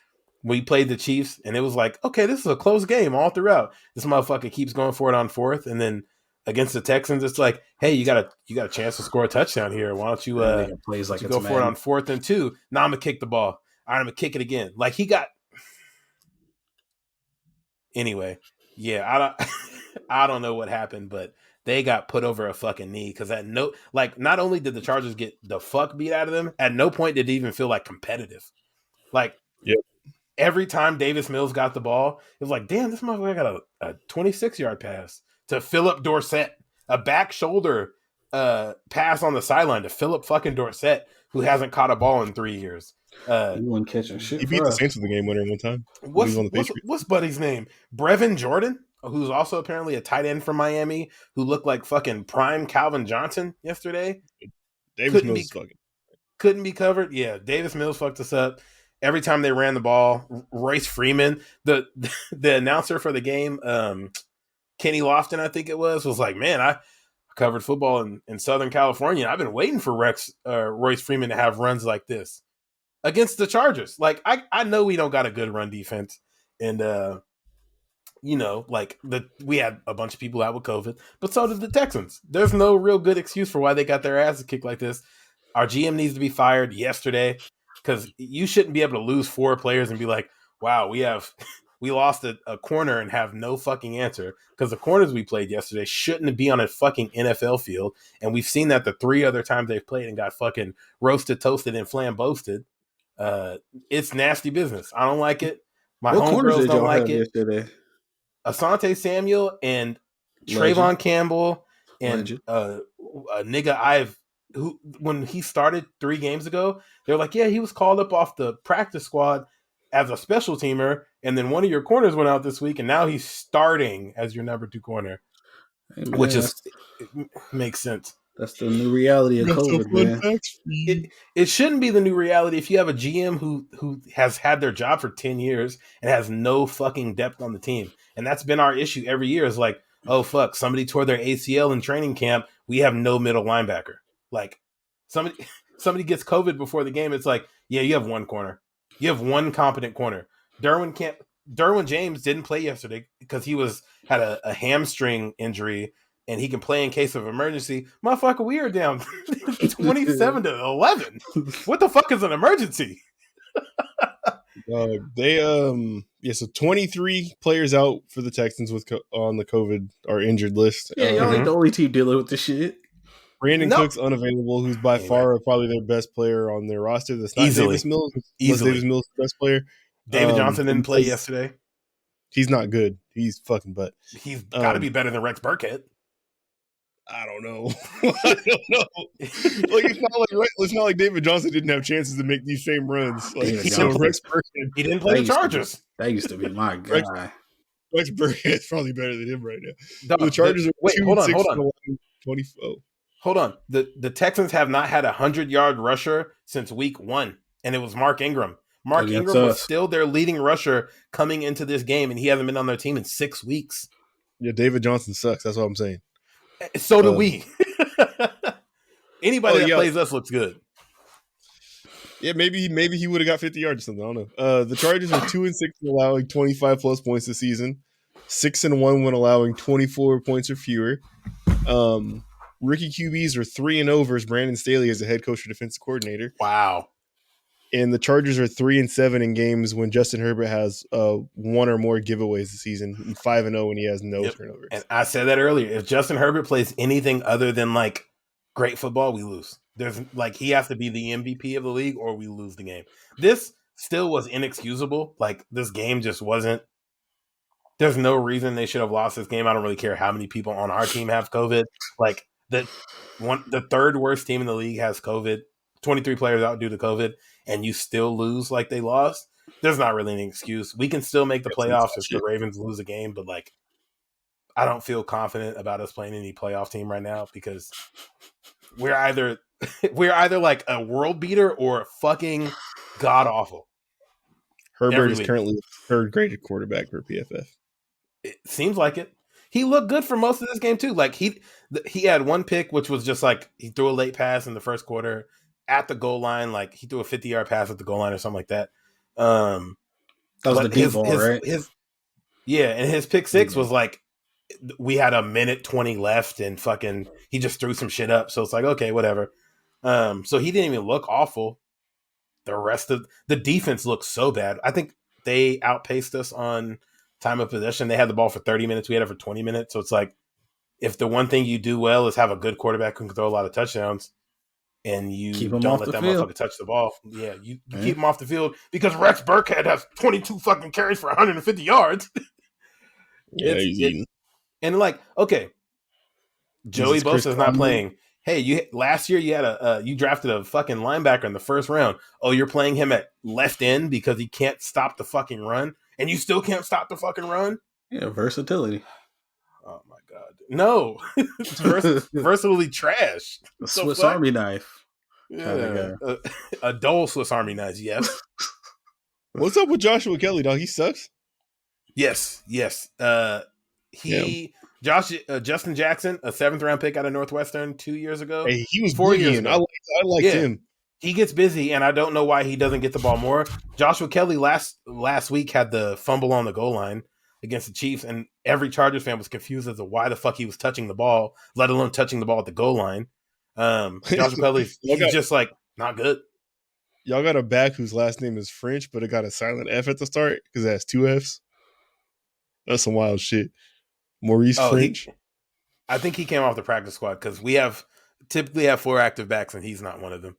we played the Chiefs and it was like, okay, this is a close game all throughout. This motherfucker keeps going for it on fourth, and then against the Texans, it's like, hey, you got a chance to score a touchdown here. Why don't you plays like you go for it on 4th and 2? Now I'm gonna kick the ball. All right, I'm gonna kick it again. Like he got. Anyway, yeah, I don't know what happened, but they got put over a fucking knee because not only did the Chargers get the fuck beat out of them, at no point did it even feel like competitive. Like, every time Davis Mills got the ball, it was like, damn, this motherfucker got a 26-yard pass to Philip Dorsett, a back shoulder pass on the sideline to Philip fucking Dorsett, who hasn't caught a ball in 3 years. He wasn't catching shit. He beat the Saints with the game winner one time. What's Buddy's name? Brevin Jordan, who's also apparently a tight end from Miami, who looked like fucking prime Calvin Johnson yesterday. Davis Mills couldn't be covered. Yeah, Davis Mills fucked us up. Every time they ran the ball, Royce Freeman, the announcer for the game, Kenny Lofton, I think it was like, man, I covered football in Southern California. I've been waiting for Royce Freeman to have runs like this against the Chargers. Like, I know we don't got a good run defense, and we had a bunch of people out with COVID, but so did the Texans. There's no real good excuse for why they got their asses kicked like this. Our GM needs to be fired yesterday, because you shouldn't be able to lose 4 players and be like, wow, we lost a corner and have no fucking answer, because the corners we played yesterday shouldn't be on a fucking NFL field. And we've seen that the 3 other times they've played and got fucking roasted, toasted, and flamboasted. It's nasty business. I don't like it. My homegirls don't like it. Yesterday? Asante Samuel and Trayvon Campbell and a nigga who, when he started 3 games ago, they're like, yeah, he was called up off the practice squad as a special teamer, and then one of your corners went out this week, and now he's starting as your number 2 corner, which makes sense. That's the new reality of COVID, man. It shouldn't be the new reality if you have a GM who has had their job for 10 years and has no fucking depth on the team. And that's been our issue every year, is like, oh, fuck, somebody tore their ACL in training camp. We have no middle linebacker. Like, somebody gets COVID before the game. It's like, yeah, you have 1 corner. You have 1 competent corner. Derwin James didn't play yesterday because he had a hamstring injury, and he can play in case of emergency. Motherfucker, we are down 27-11. What the fuck is an emergency? So 23 players out for the Texans on the COVID or injured list. Yeah, y'all ain't the only team dealing with this shit. Brandon Cook's unavailable, who's by far probably their best player on their roster. That's not Davis Mills. Davis Mills the best player. David Johnson didn't play yesterday. He's not good. He's fucking butt. He's got to be better than Rex Burkhead. I don't know. It's not like David Johnson didn't have chances to make these same runs. Like, Rex Burkhead, he didn't play the Chargers. That used to be my guy. Rex Burkhead's probably better than him right now. The Chargers are hold on. 24. Hold on. The Texans have not had a 100-yard rusher since week 1, and it was Mark Ingram. Mark Ingram was still their leading rusher coming into this game, and he hasn't been on their team in 6 weeks. Yeah, David Johnson sucks. That's what I'm saying. So do we. Anybody that plays us looks good. Yeah, maybe he would have got 50 yards or something. I don't know. The Chargers are 2-6 when allowing 25 plus points this season, 6-1 when allowing 24 points or fewer. Rookie QBs are 3-0 versus Brandon Staley as the head coach or defensive coordinator. Wow. And the Chargers are 3-7 in games when Justin Herbert has one or more giveaways this season, and 5-0 when he has no turnovers. And I said that earlier. If Justin Herbert plays anything other than like great football, we lose. There's like he has to be the MVP of the league, or we lose the game. This still was inexcusable. Like this game just wasn't. There's no reason they should have lost this game. I don't really care how many people on our team have COVID. Like the third worst team in the league has COVID. 23 players out due to COVID, and you still lose like they lost. There's not really an excuse. We can still make the playoffs if the Ravens lose a game, but like I don't feel confident about us playing any playoff team right now because we're either like a world beater or fucking god awful. Herbert is currently the third graded quarterback for PFF. It seems like it. He looked good for most of this game too. Like he had one pick, which was just like he threw a late pass in the first quarter at the goal line. Like he threw a 50-yard pass at the goal line or something like that. That was the deep ball, right? And his pick six was like we had a minute 20 left and fucking he just threw some shit up. So it's like, okay, whatever. So he didn't even look awful. The rest of the defense looked so bad. I think they outpaced us on time of possession. They had the ball for 30 minutes. We had it for 20 minutes. So it's like if the one thing you do well is have a good quarterback who can throw a lot of touchdowns and you don't let that motherfucker touch the ball. Yeah, you keep him off the field because Rex Burkhead has 22 fucking carries for 150 yards. And like, okay, Joey Bosa's not playing. Hey, last year you had you drafted a fucking linebacker in the first round. Oh, you're playing him at left end because he can't stop the fucking run, and you still can't stop the fucking run? Yeah, versatility. Oh my god, no, versatility trash. A Swiss Army knife. Yeah, a dull Swiss Army knife. Yes. What's up with Joshua Kelly, dog? He sucks. Yes. Justin Jackson, a 7th round pick out of Northwestern 2 years ago. Hey, he was 4 years ago. I liked him. He gets busy, and I don't know why he doesn't get the ball more. Joshua Kelly last week had the fumble on the goal line against the Chiefs, and every Chargers fan was confused as to why the fuck he was touching the ball, let alone touching the ball at the goal line. Joshua Kelly, he's just like not good. Y'all got a back whose last name is French, but it got a silent F at the start because it has 2 Fs. That's some wild shit. Maurice French. I think he came off the practice squad because we typically have 4 active backs, and he's not one of them.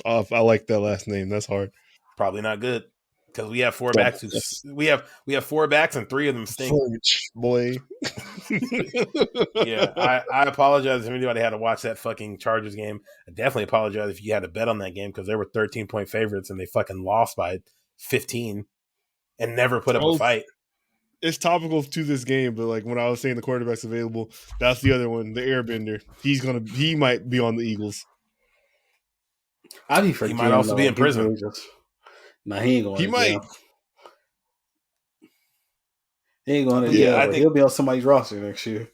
Oh, I like that last name. That's hard. Probably not good because we have 4 backs. We have 4 backs, and 3 of them stink. French, boy. Yeah, I apologize if anybody had to watch that fucking Chargers game. I definitely apologize if you had to bet on that game because they were 13-point favorites and they fucking lost by 15 and never put up a fight. It's topical to this game, but like when I was saying the quarterback's available, that's the other one, the Airbender. He might be on the Eagles. He might also be in prison. Nah, he ain't going. He might. He ain't going to jail. I think he'll be on somebody's roster next year.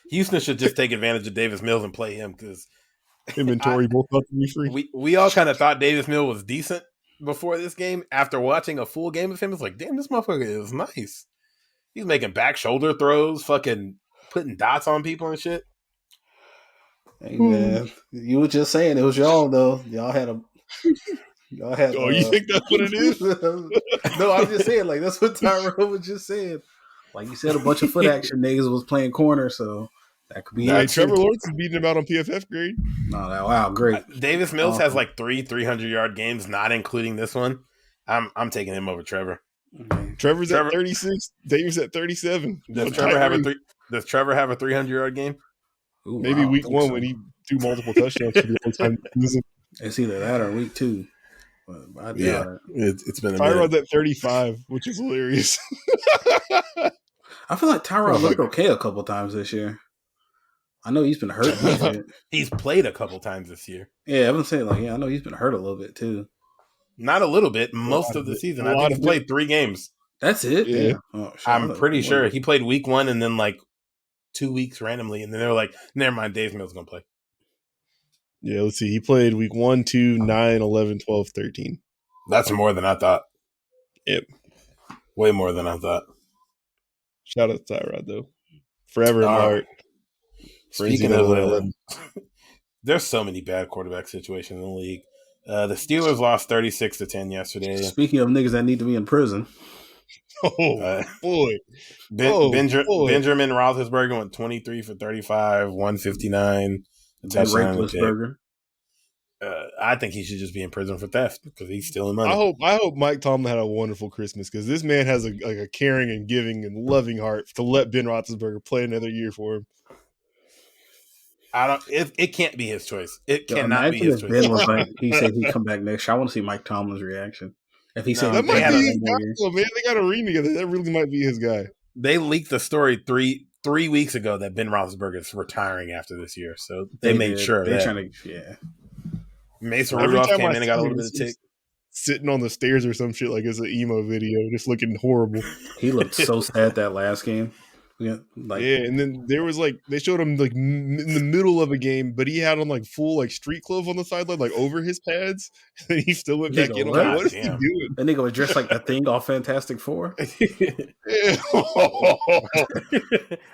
Houston should just take advantage of Davis Mills and play him because inventory both have to be free. We all kind of thought Davis Mills was decent before this game. After watching a full game of him, it's like, damn, this motherfucker is nice. He's making back shoulder throws, fucking putting dots on people and shit. Hey man, you were just saying it was y'all though. Y'all had. Oh, you think that's what it is? No, I'm just saying like that's what Tyrone was just saying. Like you said, a bunch of foot action niggas was playing corner, so that could be. Trevor Lawrence is beating him out on PFF grade. Wow, great. Davis Mills has like 3 300-yard games, not including this one. I'm taking him over Trevor. Trevor's at 36. Davis at 37. Does Trevor have a 300-yard game? Ooh, maybe week 1 when he do multiple touchdowns. It's either that or week 2. But it's been a Tyrod's at 35, which is hilarious. I feel like Tyrod looked okay a couple times this year. I know he's been hurt. He's played a couple times this year. Yeah, I've been saying I know he's been hurt a little bit too. Not a little bit. Most of the season. I think he played 3 games. That's it? Yeah. Oh, shit, I'm pretty sure. He played week 1 and then like 2 weeks randomly. And then they were like, never mind, Dave Mills is going to play. Yeah, let's see. He played week 1, 2, 9, 11, 12, 13. That's more than I thought. Yep. Way more than I thought. Shout out to Tyrod, though. Forever in my heart. Speaking of, there's so many bad quarterback situations in the league. The Steelers lost 36-10 yesterday. Speaking of niggas that need to be in prison. Oh, boy. Benjamin Roethlisberger went 23 for 35, 159. Roethlisberger. I think he should just be in prison for theft because he's stealing money. I hope Mike Tomlin had a wonderful Christmas because this man has a caring and giving and loving heart to let Ben Roethlisberger play another year for him. It can't be his choice. It cannot be his choice. Ben was like, he said he'd come back next year. I want to see Mike Tomlin's reaction. If he said that might be his guy, though, man. They got a ring together. That really might be his guy. They leaked the story three weeks ago that Ben Roethlisberger is retiring after this year, so they made sure of that. Mason Rudolph came in and got a little bit of tick. Sitting on the stairs or some shit like it's an emo video, just looking horrible. He looked so sad that last game. Yeah, and then there was they showed him in the middle of a game, but he had on full street clothes on the sideline, over his pads, and he still went back in. What is he doing? That nigga was dressed like the Thing off Fantastic Four.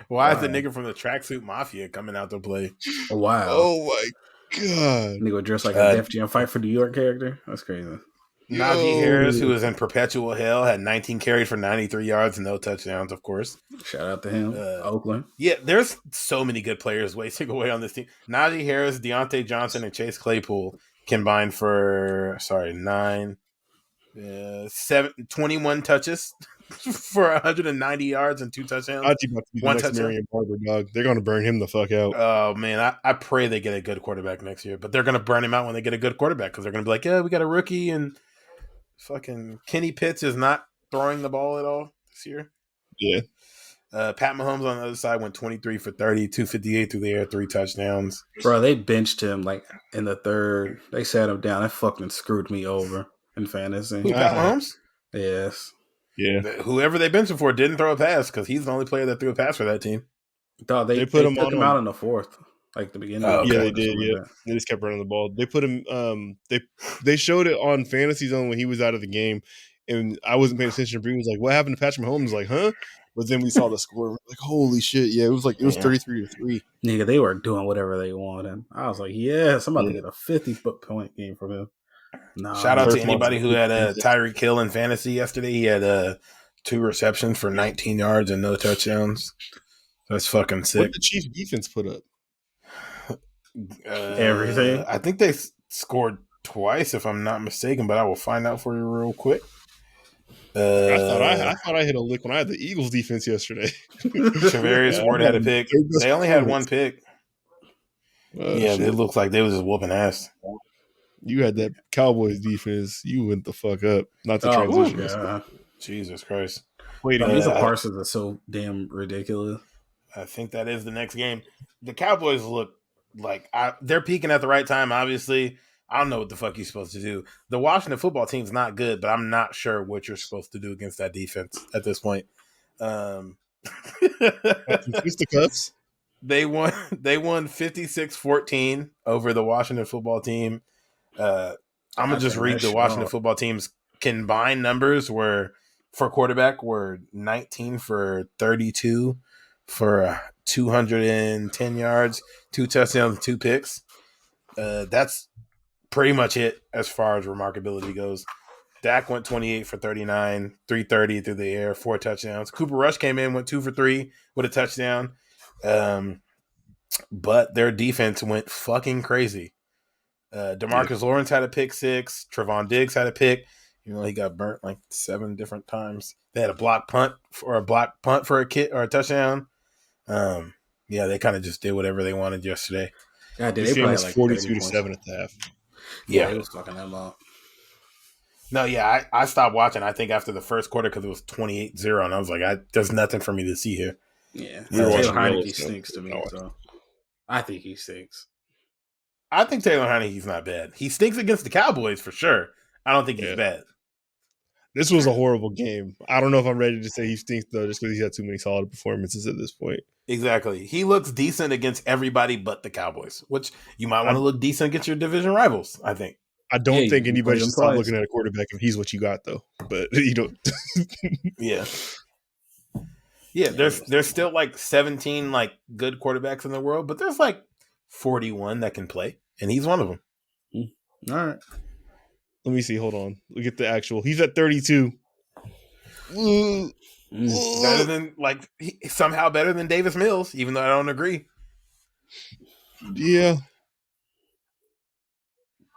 Why is the nigga from the Tracksuit Mafia coming out to play? Wow! Oh my god! Nigga was dressed like a Def Jam Fight for New York character. That's crazy. Najee Harris, who was in perpetual hell, had 19 carries for 93 yards and no touchdowns, of course. Shout out to him. Oakland. Yeah, there's so many good players wasting away on this team. Najee Harris, Deontay Johnson, and Chase Claypool combined for, 21 touches for 190 yards and 2 touchdowns. Najee about to be the next Marion Barber, dog. They're going to burn him the fuck out. Oh, man. I pray they get a good quarterback next year, but they're going to burn him out when they get a good quarterback because they're going to be like, yeah, we got a rookie and fucking Kenny Pitts is not throwing the ball at all this year. Yeah. Pat Mahomes on the other side went 23 for 30, 258 through the air, 3 touchdowns. Bro, they benched him in the third. They sat him down. That fucking screwed me over in fantasy. Who, Pat Mahomes? Yes. Yeah. Whoever they benched him for didn't throw a pass because he's the only player that threw a pass for that team. They put him out in the fourth, the beginning. Oh, okay. Yeah, they did. Yeah, they just kept running the ball. They put him. They showed it on Fantasy Zone when he was out of the game, and I wasn't paying attention. Bree was like, "What happened to Patrick Mahomes?" Like, huh? But then we saw the score. We're like, holy shit! Yeah, it was 33-3. Nigga, they were doing whatever they wanted. I was like, yes, I'm about to get a 50-point game from him. Nah, shout out to anybody who had Tyreek Hill in fantasy yesterday. He had 2 receptions for 19 yards and no touchdowns. That's fucking sick. What did the Chiefs defense put up? Everything. I think they scored twice, if I'm not mistaken, but I will find out for you real quick. I thought I hit a lick when I had the Eagles defense yesterday. Travarius Ward had a pick. They only had 1 pick. Shit. It looks like they was just whooping ass. You had that Cowboys defense. You went the fuck up. Not the transition. Yeah. Jesus Christ. Wait, these Parsons are so damn ridiculous. I think that is the next game. The Cowboys look like they're peaking at the right time, obviously. I don't know what the fuck you're supposed to do. The Washington football team's not good, but I'm not sure what you're supposed to do against that defense at this point. Fisticuffs? They won 56-14 over the Washington football team. I'm gonna just read the Washington football team's combined numbers for quarterback were 19 for 32 for 210 yards, 2 touchdowns, and 2 picks. That's pretty much it as far as remarkability goes. Dak went 28 for 39, 330 through the air, 4 touchdowns. Cooper Rush came in, went 2 for 3 with a touchdown. But their defense went fucking crazy. DeMarcus Lawrence had a pick 6. Trevon Diggs had a pick. He got burnt 7 different times. They had a block punt for a kick or a touchdown. They kind of just did whatever they wanted yesterday. God, they played 42-7 at the half. Yeah, it was fucking that long. No, yeah, I stopped watching. I think after the first quarter because it was 28-0, and I was like, there's nothing for me to see here. Yeah, Taylor Heineke stinks to me. So I think he stinks. I think Taylor Heineke's not bad. He stinks against the Cowboys for sure. I don't think he's bad. This was a horrible game. I don't know if I'm ready to say he stinks though, just because he had too many solid performances at this point. Exactly. He looks decent against everybody but the Cowboys, which you might want to look decent against your division rivals, I think. I don't think you anybody played him should stop twice. looking at a quarterback if he's what you got, though. But you don't. Yeah. Yeah, there's still like 17 like good quarterbacks in the world, but there's like 41 that can play, and he's one of them. All right. Let me see. Hold on. Look at the actual. He's at 32. Better than somehow better than Davis Mills, even though I don't agree. Yeah.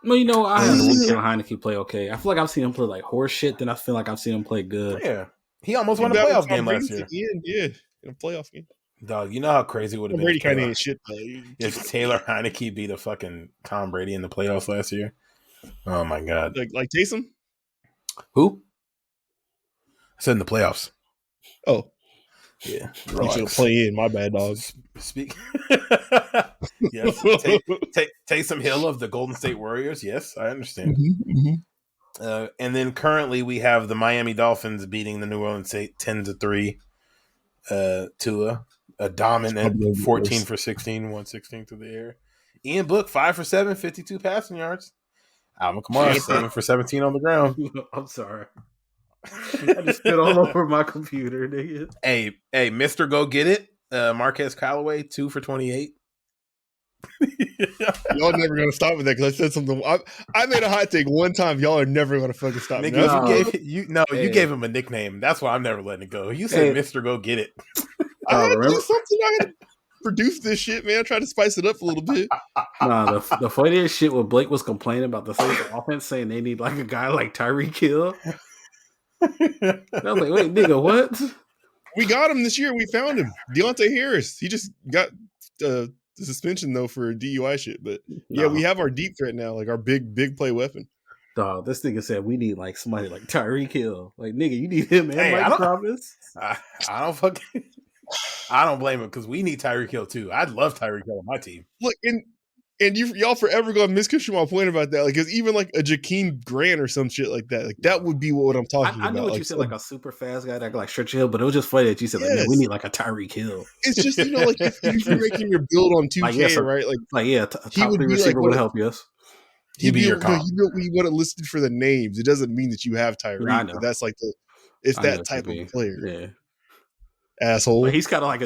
Well, you know, I haven't seen Heineke play okay. I feel like I've seen him play like horse shit. Then I feel like I've seen him play good. Yeah, he almost won a playoff game last year. Yeah, in a playoff game. Dog, you know how crazy it would have been. Brady kind of ain't shit. If Taylor Heineke beat a fucking Tom Brady in the playoffs last year. Oh my god! Like Taysom? Who? I said in the playoffs. Oh, yeah. You should play in. My bad, dog. Speak. Yes. Taysom Hill of the Golden State Warriors. Yes, I understand. And then currently we have the Miami Dolphins beating the New Orleans Saints 10-3. Tua, a dominant 14 for 16, 116 through the air. Ian Book 5 for 7, 52 passing yards. Alvin Kamara 7 for 17 on the ground. I'm sorry. I just spit all over my computer, nigga. Hey, Mr. Go Get It. Marquez Callaway 2 for 28. Y'all never gonna stop with that because I said something. I made a hot take one time. Y'all are never gonna fucking stop me. You gave him a nickname. That's why I'm never letting it go. You said Mr. Go Get It. I had to do something. I had to produce this shit, man. I tried to spice it up a little bit. Nah, the funniest shit when Blake was complaining about the Saints offense, saying they need like a guy like Tyreek Hill. I was like, wait, nigga, what? We got him this year. We found him. Deontay Harris. He just got the suspension though for DUI shit. But yeah, we have our deep threat now, like our big play weapon. Dog, this nigga said we need like somebody like Tyreek Hill. Like, nigga, you need him and Mike Thomas. I don't blame him because we need Tyreek Hill too. I'd love Tyreek Hill on my team. Look, and y'all forever gonna misconstrue my point about that. Like, because even like a Jakeem Grant or some shit like that, like that would be what I'm talking about. I knew what you said, like a super fast guy that could like stretch your hill, but it was just funny that you said, like, man, we need like a Tyreek Hill. It's just, you know, like if you're making your build on 2K, right? Top 3 receiver would help you. He'd be your comp. You want it listed for the names. It doesn't mean that you have Tyreek. Yeah, I know. That's like it's that type of player. Yeah. Asshole. But he's kind of like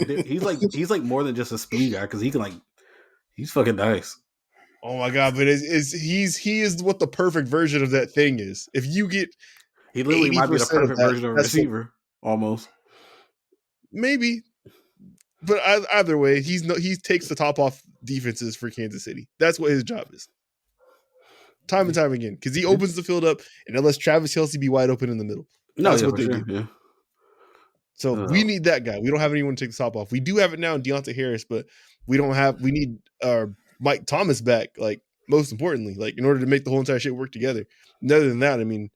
he's like more than just a speed guy because he can he's fucking nice. Oh my god! But he is what the perfect version of that thing is. If you get, he literally might be the perfect version of a receiver, almost. Maybe, but either way, he takes the top off defenses for Kansas City. That's what his job is. Time and time again, because he opens the field up and it lets Travis Kelce be wide open in the middle. That's what they do. Yeah. So we need that guy. We don't have anyone to take the top off. We do have it now in Deontay Harris, but we need Mike Thomas back, like most importantly, like in order to make the whole entire shit work together. And other than that, I mean,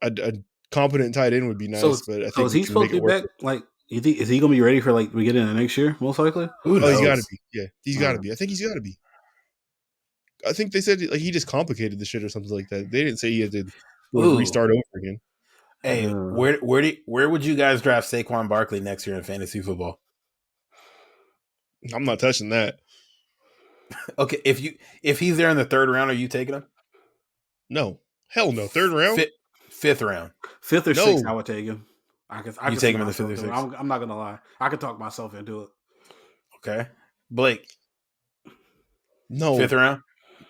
a competent tight end would be nice. But I think is he supposed to be back? Like, you think is he gonna be ready for like we get into next year? Most likely. He's got to be. Yeah, he's got to be. I think he's got to be. I think they said like he just complicated the shit or something like that. They didn't say he had to restart over again. Hey, where would you guys draft Saquon Barkley next year in fantasy football? I'm not touching that. Okay, if he's there in the 3rd round, are you taking him? No, hell no. 3rd round, 5th round, 5th or 6th. I would take him. I you take him in the 5th or 6th. I'm not gonna lie. I could talk myself into it. Okay, Blake. No, 5th round,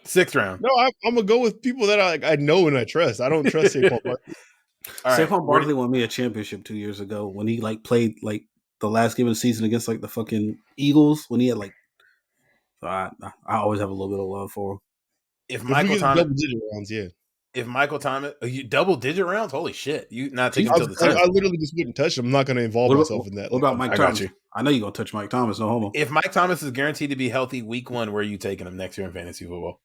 6th round. No, I'm gonna go with people that I know and I trust. I don't trust Saquon Barkley. Saquon Barkley won me a championship 2 years ago when he like played like the last game of the season against like the fucking Eagles when he had like. So I always have a little bit of love for him. If Michael Thomas double-digit rounds, yeah. If Michael Thomas, double-digit rounds, holy shit! You not taking him until the 10th. I literally just wouldn't touch him. I'm not going to involve myself in that. What about Mike Thomas? I know you're going to touch Mike Thomas. No homo. If Mike Thomas is guaranteed to be healthy week 1, where are you taking him next year in fantasy football?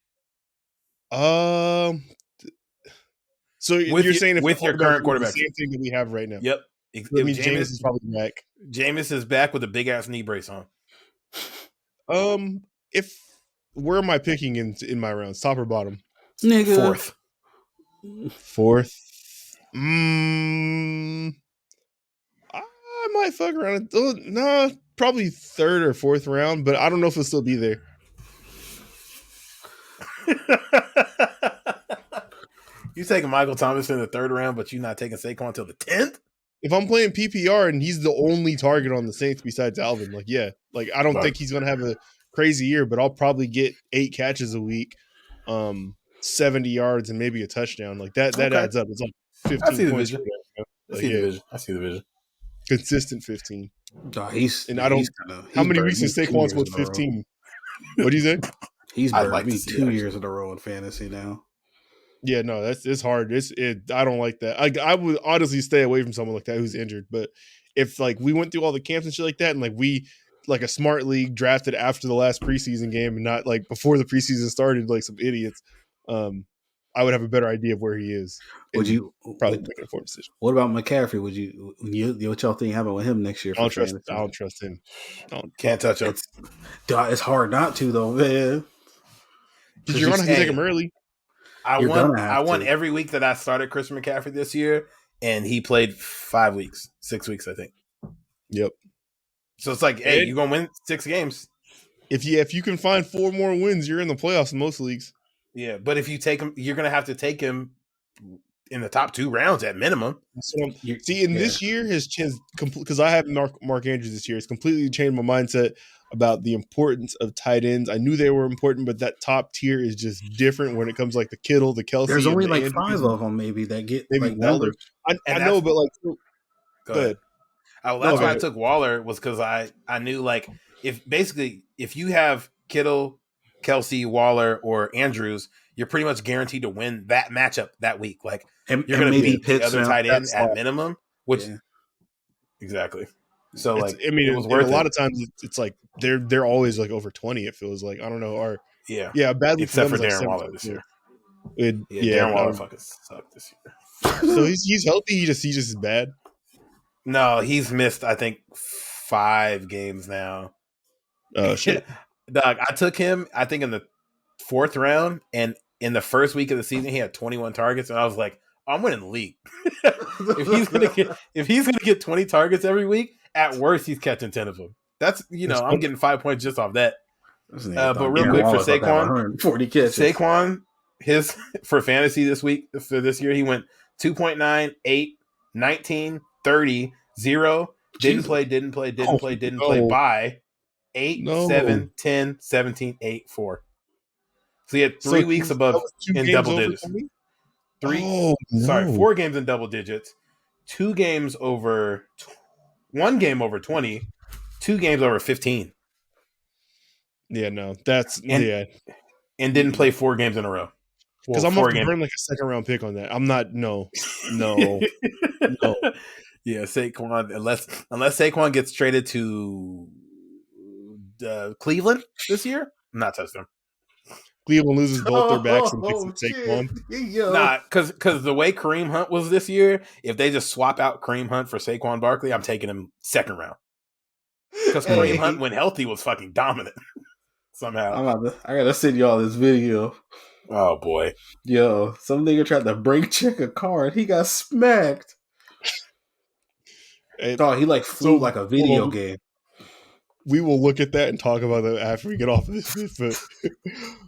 So you're saying with your current quarterback, the same thing that we have right now. Yep. I mean, Jameis is probably back. Jameis is back with a big ass knee brace on. Where am I picking in my rounds? Top or bottom? Nigga. 4th. I might fuck around. No, probably third or fourth round, but I don't know if he'll still be there. You taking Michael Thomas in the third round, but you're not taking Saquon until the 10th? If I'm playing PPR and he's the only target on the Saints besides Alvin, like, yeah, like I don't think he's going to have a crazy year, but I'll probably get 8 catches a week, 70 yards and maybe a touchdown. Like that adds up. It's like 15 I see the points. vision. I see the vision. Consistent 15. How many weeks has Saquon scored 15? What do you say? He's burned me 2 years in a row in fantasy now. Yeah, no, it's hard. I don't like that. I would honestly stay away from someone like that who's injured. But if like we went through all the camps and shit like that, and like we like a smart league drafted after the last preseason game and not like before the preseason started, like some idiots, I would have a better idea of where he is. Would you probably make an informed decision? What about McCaffrey? What y'all think happen with him next year? I don't trust him. Can't touch him. It's hard not to though, man. Because you're gonna have to take him early. I won every week that I started Christian McCaffrey this year, and he played 6 weeks, I think. Yep. So it's like, hey, you're gonna win 6 games. If you can find 4 more wins, you're in the playoffs in most leagues. Yeah, but if you take him, you're gonna have to take him in the top 2 rounds at minimum. This year has changed because I have Mark Andrews this year. It's completely changed my mindset about the importance of tight ends. I knew they were important, but that top tier is just different when it comes like the Kittle, the Kelsey. There's only like Andrews. 5 of them maybe that get maybe like Waller. I know, but like, go ahead. That's why I took Waller was because I knew like if you have Kittle, Kelsey, Waller, or Andrews, you're pretty much guaranteed to win that matchup that week. Like you're going to beat the other tight end at minimum, which exactly. So like, it was worth it. A lot of times it's like they're always like over 20. It feels like I don't know. Or badly except for Darren Waller this year. Darren Waller fucking sucked this year. So he's healthy. He just is bad. No, he's missed I think 5 games now. Oh shit, Doug! I took him I think in the 4th round, and in the first week of the season he had 21 targets, and I was like, I'm winning the league. if he's gonna get 20 targets every week. At worst, he's catching 10 of them. That's I'm getting 5 points just off that. But real quick for Saquon, 40 catches. Saquon, his for fantasy this year, he went 2.9, 8, 19, 30, 0, didn't play by 8, 7, 10, 17, 8, 4. So he had 3 weeks above in double digits. 4 games in double digits, 2 games over 1 game over 20, 2 games over 15. Yeah, no, that's and didn't play 4 games in a row. Because I'm going to burn like a 2nd round pick on that. I'm not. No. Yeah, Saquon. Unless Saquon gets traded to Cleveland this year, I'm not touching him. Cleveland loses both their backs and picks up Saquon. Nah, because the way Kareem Hunt was this year, if they just swap out Kareem Hunt for Saquon Barkley, I'm taking him 2nd round. Because Kareem Hunt, when healthy, was fucking dominant. Somehow. I gotta send y'all this video. Oh boy. Yo, some nigga tried to brake check a car and he got smacked. He flew like a video game. We will look at that and talk about that after we get off of this. But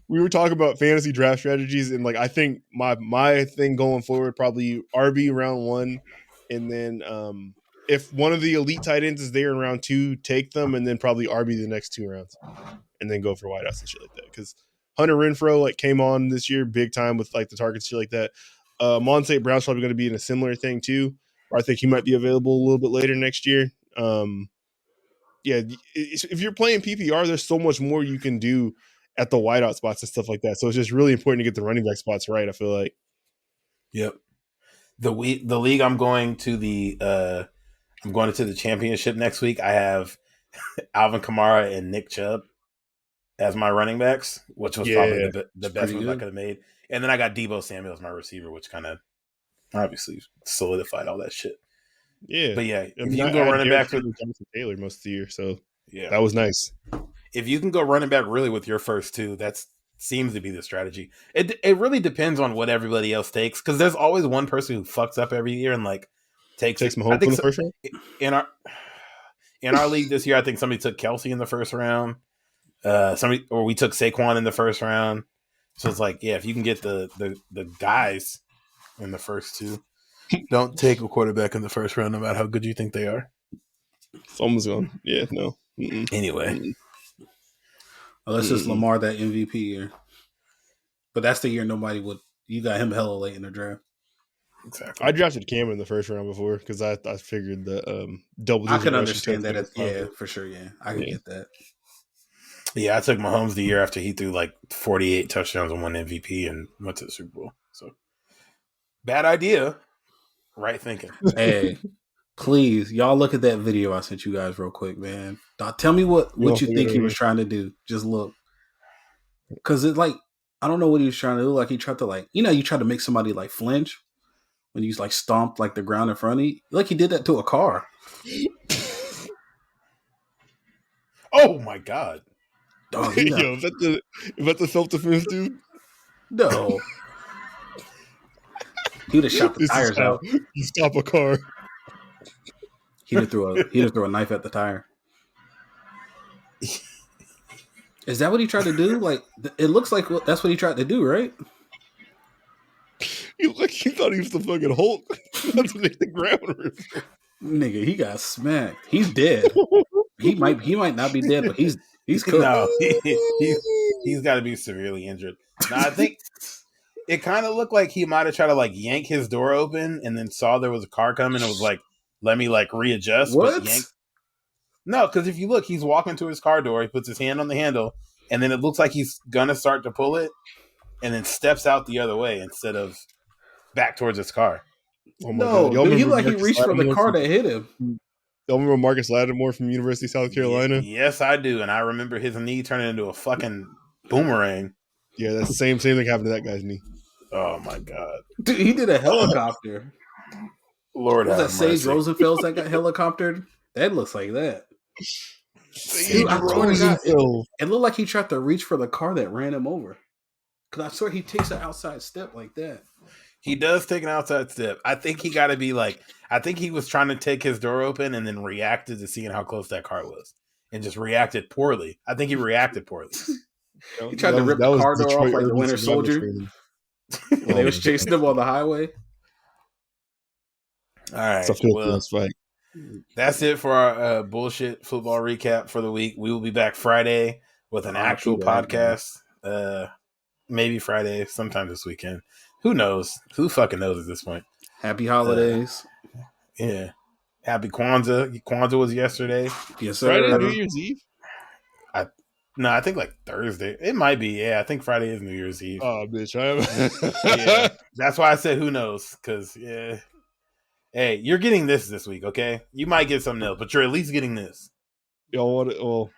we were talking about fantasy draft strategies, and like I think my thing going forward probably RB round 1, and then if one of the elite tight ends is there in round 2, take them, and then probably RB the next 2 rounds, and then go for wideouts and shit like that. Because Hunter Renfrow like came on this year big time with like the targets shit like that. Monte Brown's probably going to be in a similar thing too, where I think he might be available a little bit later next year. If you're playing PPR, there's so much more you can do at the wideout spots and stuff like that. So it's just really important to get the running back spots right, I feel like. Yep. The league I'm going to the championship next week. I have Alvin Kamara and Nick Chubb as my running backs, which was probably the best ones I could have made. And then I got Deebo Samuel as my receiver, which kind of obviously solidified all that shit. Yeah, but if you can go running back with Jonathan Taylor most of the year, so that was nice. If you can go running back really with your first 2, that seems to be the strategy. It really depends on what everybody else takes, because there's always one person who fucks up every year and like takes Takes it. Mahomes I think in the first round. In our league this year, I think somebody took Kelsey in the first round. We took Saquon in the first round. So it's like, yeah, if you can get the guys in the first two, don't take a quarterback in the first round, no matter how good you think they are. Someone's gone. Yeah, no. Mm-mm. Anyway, unless it's Lamar that MVP year, but that's the year nobody would. You got him hella late in the draft. Exactly. I drafted Cam in the first round before because I figured the double. I can understand that. Yeah, for sure. Yeah, I can get that. Yeah, I took Mahomes the year after he threw like 48 touchdowns and won MVP and went to the Super Bowl. So bad idea, right thinking. Hey, please, y'all look at that video I sent you guys real quick, man. Tell me what you think he was trying to do. Just look, because it's like I don't know what he was trying to do. Like he tried to you tried to make somebody like flinch when you like stomped like the ground in front of you. Like he did that to a car. Oh my god. Dog, yo, is that the self-defense dude? No. He would have shot the tires out. You stop a car. He'd have threw a knife at the tire. Is that what he tried to do? Like it looks like that's what he tried to do, right? He thought he was the fucking Hulk. Not to make the ground rip. Nigga, he got smacked. He's dead. he might not be dead, but he's cooked. No, he's got to be severely injured. Now, I think it kind of looked like he might have tried to like yank his door open and then saw there was a car coming and was like, "Let me like readjust." What? No, because if you look, he's walking to his car door. He puts his hand on the handle, and then it looks like he's gonna start to pull it, and then steps out the other way instead of back towards his car. Oh no, dude, he reached for the car that hit him. Y'all remember Marcus Lattimore from University of South Carolina? Yes, I do, and I remember his knee turning into a fucking boomerang. Yeah, that's the same thing happened to that guy's knee. Oh my god, dude, he did a helicopter. Lord, was that Sage Rosenfels that got helicoptered? That looks like that. Dude, I swear to God, it looked like he tried to reach for the car that ran him over. Because I swear he takes an outside step like that. He does take an outside step. I think he got to be like, I think he was trying to take his door open and then reacted to seeing how close that car was and just reacted poorly. I think he reacted poorly. He tried to rip the car door off like the Winter Soldier when they was chasing him on the highway. All right. Well, that's it for our bullshit football recap for the week. We will be back Friday with an actual podcast. Maybe Friday, sometime this weekend. Who knows? Who fucking knows at this point? Happy holidays. Yeah. Happy Kwanzaa. Kwanzaa was yesterday. Yes, sir. Friday, New Year's Eve? I think like Thursday. It might be. Yeah, I think Friday is New Year's Eve. Oh, bitch. Yeah. That's why I said who knows. Because, yeah. Hey, you're getting this week, okay? You might get something else, but you're at least getting this. Y'all want it? Well,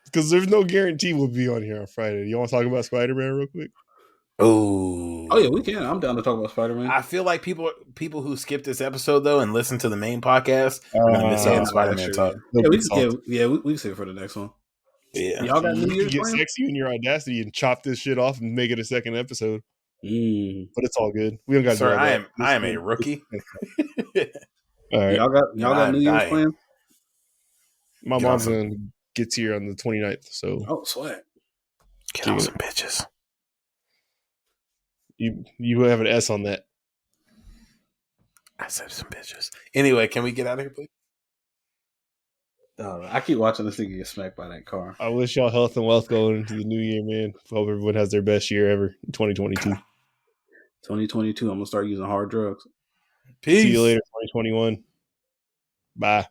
because there's no guarantee we'll be on here on Friday. You want to talk about Spider-Man real quick? Oh yeah, we can. I'm down to talk about Spider-Man. I feel like people who skip this episode though and listen to the main podcast are gonna miss out on Spider-Man talk. Yeah, we can save it for the next one. Yeah, y'all got New Year's get plans? sexy in your audacity and chop this shit off and make it a second episode. But it's all good. We don't got. Sir, I am a rookie. All right, y'all got New Year's plans? My mom's gonna gets here on the 29th, so sweat. Get on some bitches. You have an S on that. I said some bitches. Anyway, can we get out of here, please? I keep watching this thing get smacked by that car. I wish y'all health and wealth going into the new year, man. Hope everyone has their best year ever in 2022. 2022, I'm gonna start using hard drugs. Peace. See you later, 2021. Bye.